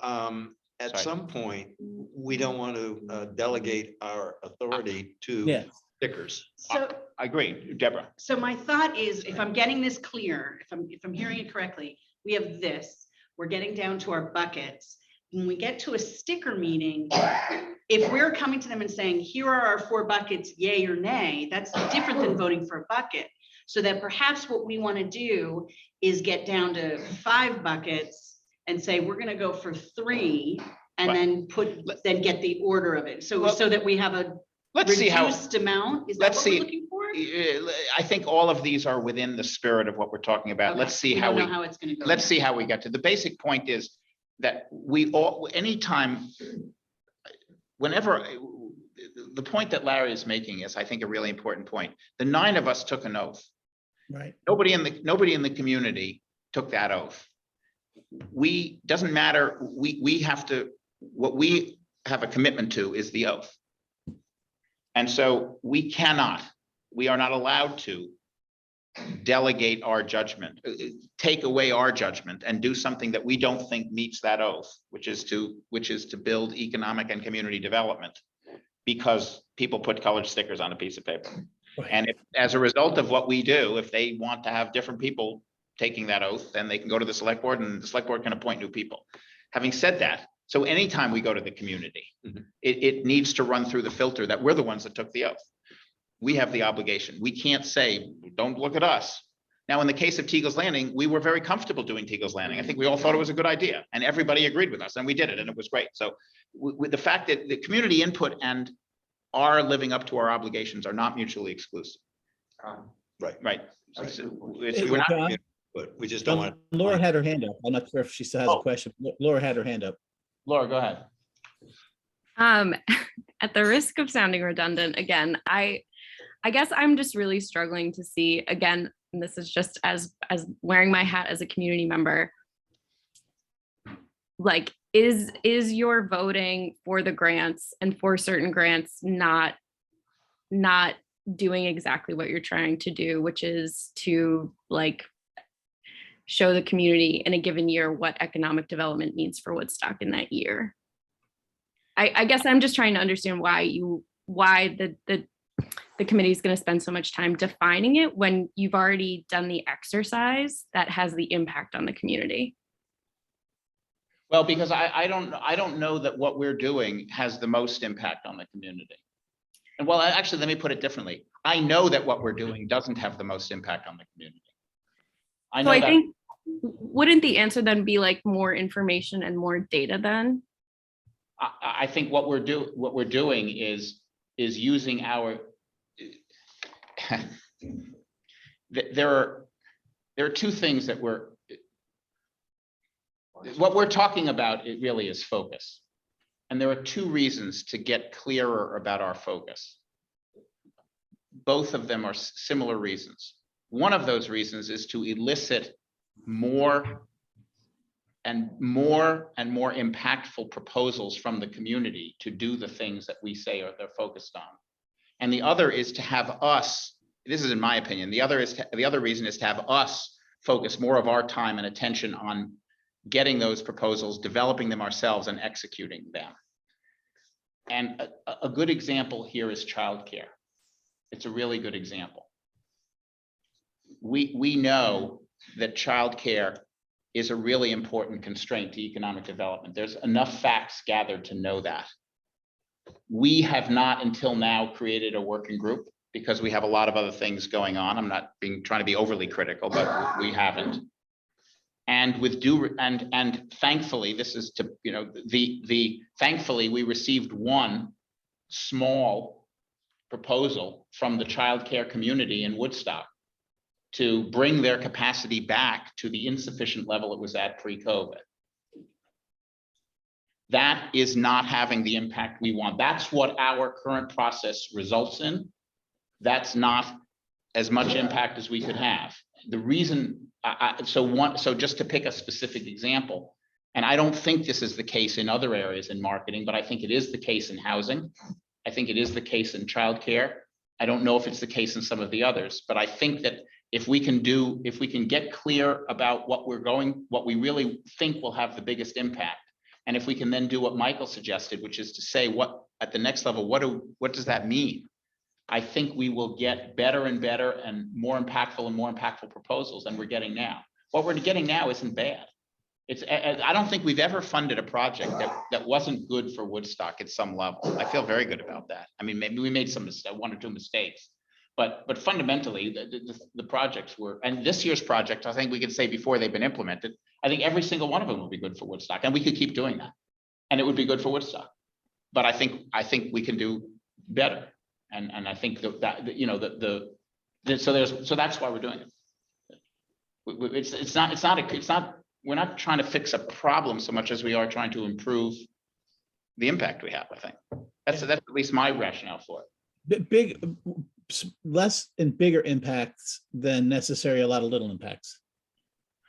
[SPEAKER 4] at
[SPEAKER 1] Sorry.
[SPEAKER 4] some point, we don't want to delegate our authority to
[SPEAKER 6] Yeah.
[SPEAKER 4] stickers.
[SPEAKER 2] So,
[SPEAKER 1] I agree, Deborah.
[SPEAKER 2] so my thought is, if I'm getting this clear, if I'm hearing it correctly, we have this, we're getting down to our buckets. When we get to a sticker meeting, if we're coming to them and saying, here are our 4 buckets, yay or nay, that's different than voting for a bucket. So that perhaps what we want to do is get down to 5 buckets and say, we're going to go for 3 and
[SPEAKER 1] Right.
[SPEAKER 2] then get the order of it. So,
[SPEAKER 1] Well,
[SPEAKER 2] so that we have a
[SPEAKER 1] Let's see how,
[SPEAKER 2] reduced amount. Is that
[SPEAKER 1] let's
[SPEAKER 2] what we're
[SPEAKER 1] see.
[SPEAKER 2] looking for?
[SPEAKER 1] I think all of these are within the spirit of what we're talking about.
[SPEAKER 2] Okay,
[SPEAKER 1] Let's see
[SPEAKER 2] we
[SPEAKER 1] how
[SPEAKER 2] don't
[SPEAKER 1] we,
[SPEAKER 2] know how it's gonna go.
[SPEAKER 1] let's
[SPEAKER 2] yet.
[SPEAKER 1] see how we get to. The basic point is that we all, anytime, whenever, the point that Larry is making is, I think, a really important point. The 9 of us took an oath.
[SPEAKER 6] Right.
[SPEAKER 1] Nobody in the community took that oath. Doesn't matter, we have to, what we have a commitment to is the oath. And so we are not allowed to delegate our judgment, take away our judgment and do something that we don't think meets that oath, which is to build economic and community development, because people put colored stickers on a piece of paper.
[SPEAKER 6] Right.
[SPEAKER 1] And if, as a result of what we do, if they want to have different people taking that oath, then they can go to the select board and the select board can appoint new people. Having said that, so anytime we go to the community, it needs to run through the filter that we're the ones that took the oath. We have the obligation. We can't say, don't look at us. Now, in the case of Teagle's Landing, we were very comfortable doing Teagle's Landing. I think we all thought it was a good idea and everybody agreed with us and we did it and it was great. So with the fact that the community input and our living up to our obligations are not mutually exclusive.
[SPEAKER 4] Right.
[SPEAKER 1] Right.
[SPEAKER 6] Hey,
[SPEAKER 1] We're not,
[SPEAKER 6] John,
[SPEAKER 4] But we just don't want.
[SPEAKER 6] Laura had her hand up. I'm not sure if she still has a
[SPEAKER 1] Oh.
[SPEAKER 6] question. Laura had her hand up.
[SPEAKER 1] Laura, go ahead.
[SPEAKER 8] At the risk of sounding redundant, again, I guess I'm just really struggling to see, again, and this is just as wearing my hat as a community member, like, is your voting for the grants and for certain grants not doing exactly what you're trying to do, which is to like show the community in a given year what economic development means for Woodstock in that year? I guess I'm just trying to understand why the committee is going to spend so much time defining it when you've already done the exercise that has the impact on the community.
[SPEAKER 1] Well, because I don't know that what we're doing has the most impact on the community. And well, actually, let me put it differently. I know that what we're doing doesn't have the most impact on the community. I know
[SPEAKER 8] So I
[SPEAKER 1] that.
[SPEAKER 8] think, wouldn't the answer then be like more information and more data then?
[SPEAKER 1] I think what we're doing is using our. There are 2 things that what we're talking about, it really is focus. And there are 2 reasons to get clearer about our focus. Both of them are similar reasons. One of those reasons is to elicit more and more impactful proposals from the community to do the things that we say they're focused on. And the other is to have us, this is in my opinion, the other reason is to have us focus more of our time and attention on getting those proposals, developing them ourselves and executing them. And a good example here is childcare. It's a really good example. We know that childcare is a really important constraint to economic development. There's enough facts gathered to know that. We have not until now created a working group because we have a lot of other things going on. I'm not trying to be overly critical, but we haven't. And with and thankfully, this is to, you know, thankfully we received one small proposal from the childcare community in Woodstock to bring their capacity back to the insufficient level it was at pre-COVID. That is not having the impact we want. That's what our current process results in. That's not as much impact as we could have. The reason, so just to pick a specific example, and I don't think this is the case in other areas in marketing, but I think it is the case in housing. I think it is the case in childcare. I don't know if it's the case in some of the others, but I think that if we can get clear about what we really think will have the biggest impact, and if we can then do what Michael suggested, which is to say what at the next level, what does that mean? I think we will get better and better and more impactful proposals than we're getting now. What we're getting now isn't bad. I don't think we've ever funded a project that wasn't good for Woodstock at some level. I feel very good about that. I mean, maybe we made some 1 or 2 mistakes, but fundamentally the projects were, and this year's project, I think we could say before they've been implemented, I think every single one of them will be good for Woodstock, and we could keep doing that, and it would be good for Woodstock. But I think we can do better, and I think that you know the So that's why we're doing it. It's not, we're not trying to fix a problem so much as we are trying to improve the impact we have, I think. That's at least my rationale for it.
[SPEAKER 6] Less and bigger impacts than necessary, a lot of little impacts.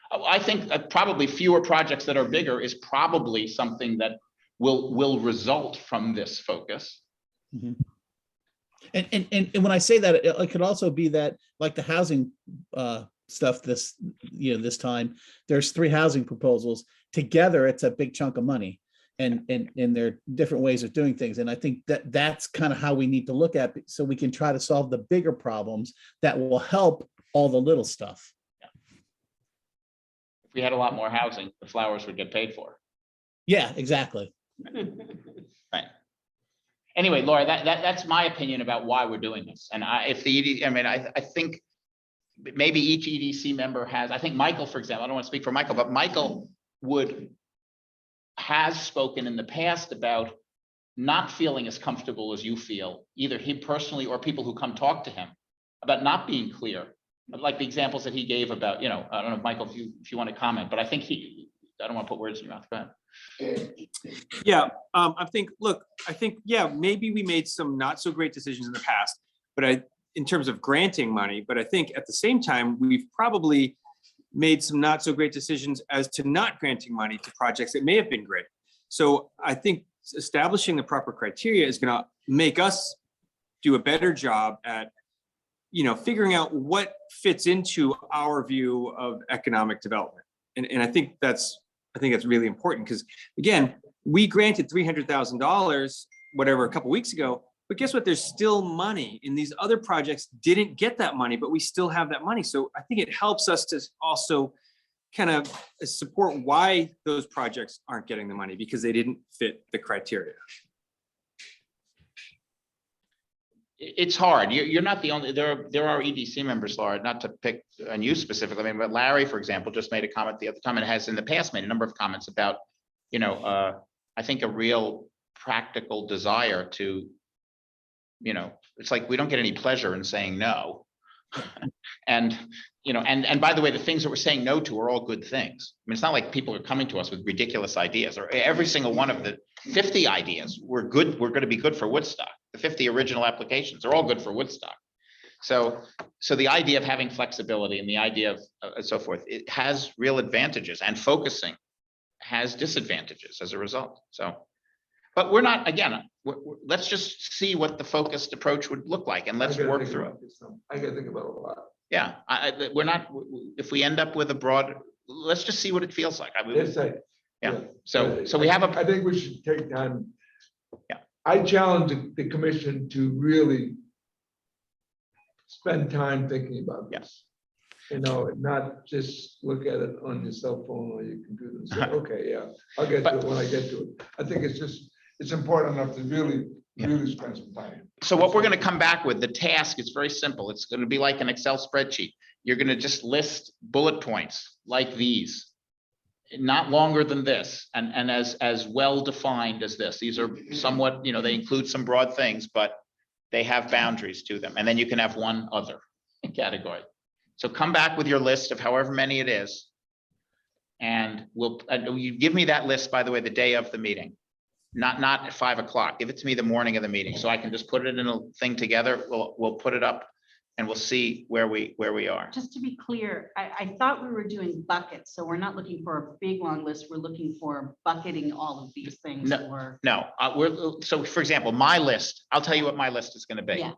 [SPEAKER 1] I think probably fewer projects that are bigger is probably something that will result from this focus.
[SPEAKER 6] Mhm. And when I say that, it could also be that, like the housing stuff this time, there's 3 housing proposals. Together, it's a big chunk of money. And there are different ways of doing things. And I think that's kind of how we need to look at it, so we can try to solve the bigger problems that will help all the little stuff.
[SPEAKER 1] If we had a lot more housing, the flowers would get paid for.
[SPEAKER 6] Yeah, exactly.
[SPEAKER 1] Right. Anyway, Laura, that's my opinion about why we're doing this. And I think maybe each EDC member has, I think Michael, for example, I don't want to speak for Michael, but Michael has spoken in the past about not feeling as comfortable as you feel, either he personally or people who come talk to him, about not being clear, like the examples that he gave about, I don't know, Michael, if you want to comment, but I think I don't want to put words in your mouth. Go ahead.
[SPEAKER 7] Yeah, I think, yeah, maybe we made some not so great decisions in the past, but in terms of granting money, but I think at the same time, we've probably made some not so great decisions as to not granting money to projects that may have been great. So I think establishing the proper criteria is going to make us do a better job at, figuring out what fits into our view of economic development. And I think that's really important, because again, we granted $300,000, whatever, a couple weeks ago, but guess what? There's still money, and these other projects didn't get that money, but we still have that money. So I think it helps us to also kind of support why those projects aren't getting the money, because they didn't fit the criteria.
[SPEAKER 1] It's hard. You're not the only, there are EDC members, Laura, not to pick on you specifically, but Larry, for example, just made a comment the other time, and has in the past made a number of comments about, I think a real practical desire to, it's like we don't get any pleasure in saying no. And by the way, the things that we're saying no to are all good things. I mean, it's not like people are coming to us with ridiculous ideas, or every single one of the 50 ideas were good. We're going to be good for Woodstock. The 50 original applications are all good for Woodstock. So the idea of having flexibility and the idea of so forth, it has real advantages, and focusing has disadvantages as a result. So, but we're not, again, let's just see what the focused approach would look like, and let's work through it.
[SPEAKER 5] I gotta think about it a lot.
[SPEAKER 1] Yeah, we're not, if we end up with a broad, let's just see what it feels like. I mean, yeah. So we have
[SPEAKER 5] I think we should take time.
[SPEAKER 1] Yeah.
[SPEAKER 5] I challenge the commission to really spend time thinking about this. Not just look at it on your cell phone or your computer and say, okay, yeah, I'll get to it when I get to it. I think it's important enough to really spend some time.
[SPEAKER 1] So what we're going to come back with, the task is very simple. It's going to be like an Excel spreadsheet. You're going to just list bullet points like these, not longer than this, and as well defined as this. These are somewhat, they include some broad things, but they have boundaries to them. And then you can have one other category. So come back with your list of however many it is. And you give me that list, by the way, the day of the meeting, not at 5 o'clock. Give it to me the morning of the meeting, so I can just put it in a thing together. We'll put it up, and we'll see where we are.
[SPEAKER 2] Just to be clear, I thought we were doing buckets, so we're not looking for a big long list. We're looking for bucketing all of these things.
[SPEAKER 1] So for example, my list, I'll tell you what my list is going to be.
[SPEAKER 2] Yeah.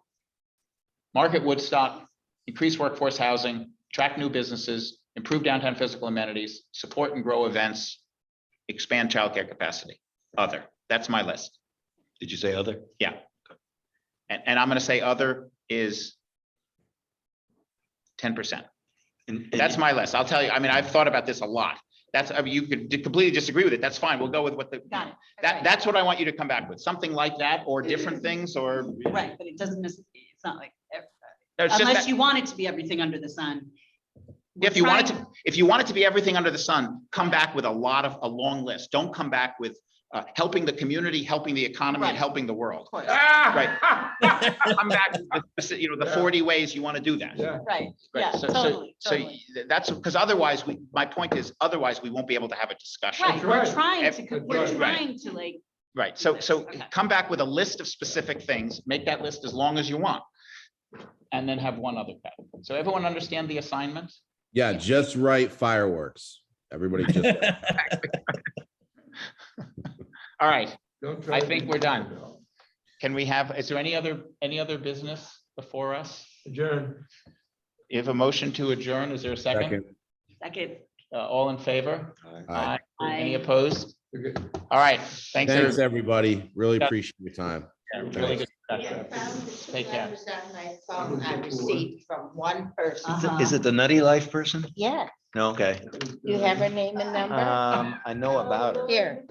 [SPEAKER 1] Market Woodstock, increase workforce housing, attract new businesses, improve downtown physical amenities, support and grow events, expand childcare capacity. Other, that's my list.
[SPEAKER 4] Did you say other?
[SPEAKER 1] Yeah. And I'm going to say other is 10%.
[SPEAKER 4] And
[SPEAKER 1] That's my list. I'll tell you, I mean, I've thought about this a lot. You could completely disagree with it. That's fine. We'll go with what
[SPEAKER 2] Got it.
[SPEAKER 1] that's what I want you to come back with. Something like that, or different things, or.
[SPEAKER 2] Right, but it doesn't, it's not like,
[SPEAKER 1] It's just
[SPEAKER 2] unless
[SPEAKER 1] that-
[SPEAKER 2] you want it to be everything under the sun.
[SPEAKER 1] If you want it to be everything under the sun, come back with a long list. Don't come back with helping the community, helping the economy, and
[SPEAKER 2] Right.
[SPEAKER 1] helping the world.
[SPEAKER 2] Of course.
[SPEAKER 1] Come back, to the
[SPEAKER 5] Yeah.
[SPEAKER 1] 40 ways you want to do that.
[SPEAKER 5] Yeah,
[SPEAKER 2] Right,
[SPEAKER 1] Right,
[SPEAKER 2] yeah,
[SPEAKER 1] so,
[SPEAKER 2] totally,
[SPEAKER 1] so
[SPEAKER 2] totally.
[SPEAKER 1] that's, because otherwise, my point is, otherwise, we won't be able to have a discussion.
[SPEAKER 2] Right, we're
[SPEAKER 5] right.
[SPEAKER 2] trying
[SPEAKER 1] That's
[SPEAKER 2] to,
[SPEAKER 5] right.
[SPEAKER 2] we're trying to like,
[SPEAKER 1] Right, so,
[SPEAKER 2] Okay.
[SPEAKER 1] come back with a list of specific things, make that list as long as you want. And then have one other tab. So everyone understand the assignment?
[SPEAKER 3] Yeah, just right fireworks. Everybody just.
[SPEAKER 1] All right,
[SPEAKER 5] Don't try
[SPEAKER 1] I
[SPEAKER 5] to
[SPEAKER 1] think
[SPEAKER 5] be
[SPEAKER 1] we're done.
[SPEAKER 5] difficult.
[SPEAKER 1] can we have, is there any other business before us?
[SPEAKER 5] Adjourn.
[SPEAKER 1] You have a motion to adjourn, is there a second?
[SPEAKER 3] Second.
[SPEAKER 2] second.
[SPEAKER 1] All in favor?
[SPEAKER 3] Aye.
[SPEAKER 1] Any
[SPEAKER 2] Aye.
[SPEAKER 1] opposed?
[SPEAKER 5] Okay.
[SPEAKER 1] All right, thanks.
[SPEAKER 3] Thanks,
[SPEAKER 1] everybody.
[SPEAKER 3] everybody. Really
[SPEAKER 1] Yeah.
[SPEAKER 3] appreciate your time.
[SPEAKER 1] Really good
[SPEAKER 9] Yeah,
[SPEAKER 1] discussion.
[SPEAKER 9] found the two
[SPEAKER 1] Take care.
[SPEAKER 9] letters on my phone I received from one person.
[SPEAKER 2] Uh-huh.
[SPEAKER 4] Is it the Nutty Life person?
[SPEAKER 9] Yeah,
[SPEAKER 4] No, okay.
[SPEAKER 9] you have her name and number?
[SPEAKER 4] I know about her.
[SPEAKER 9] Here.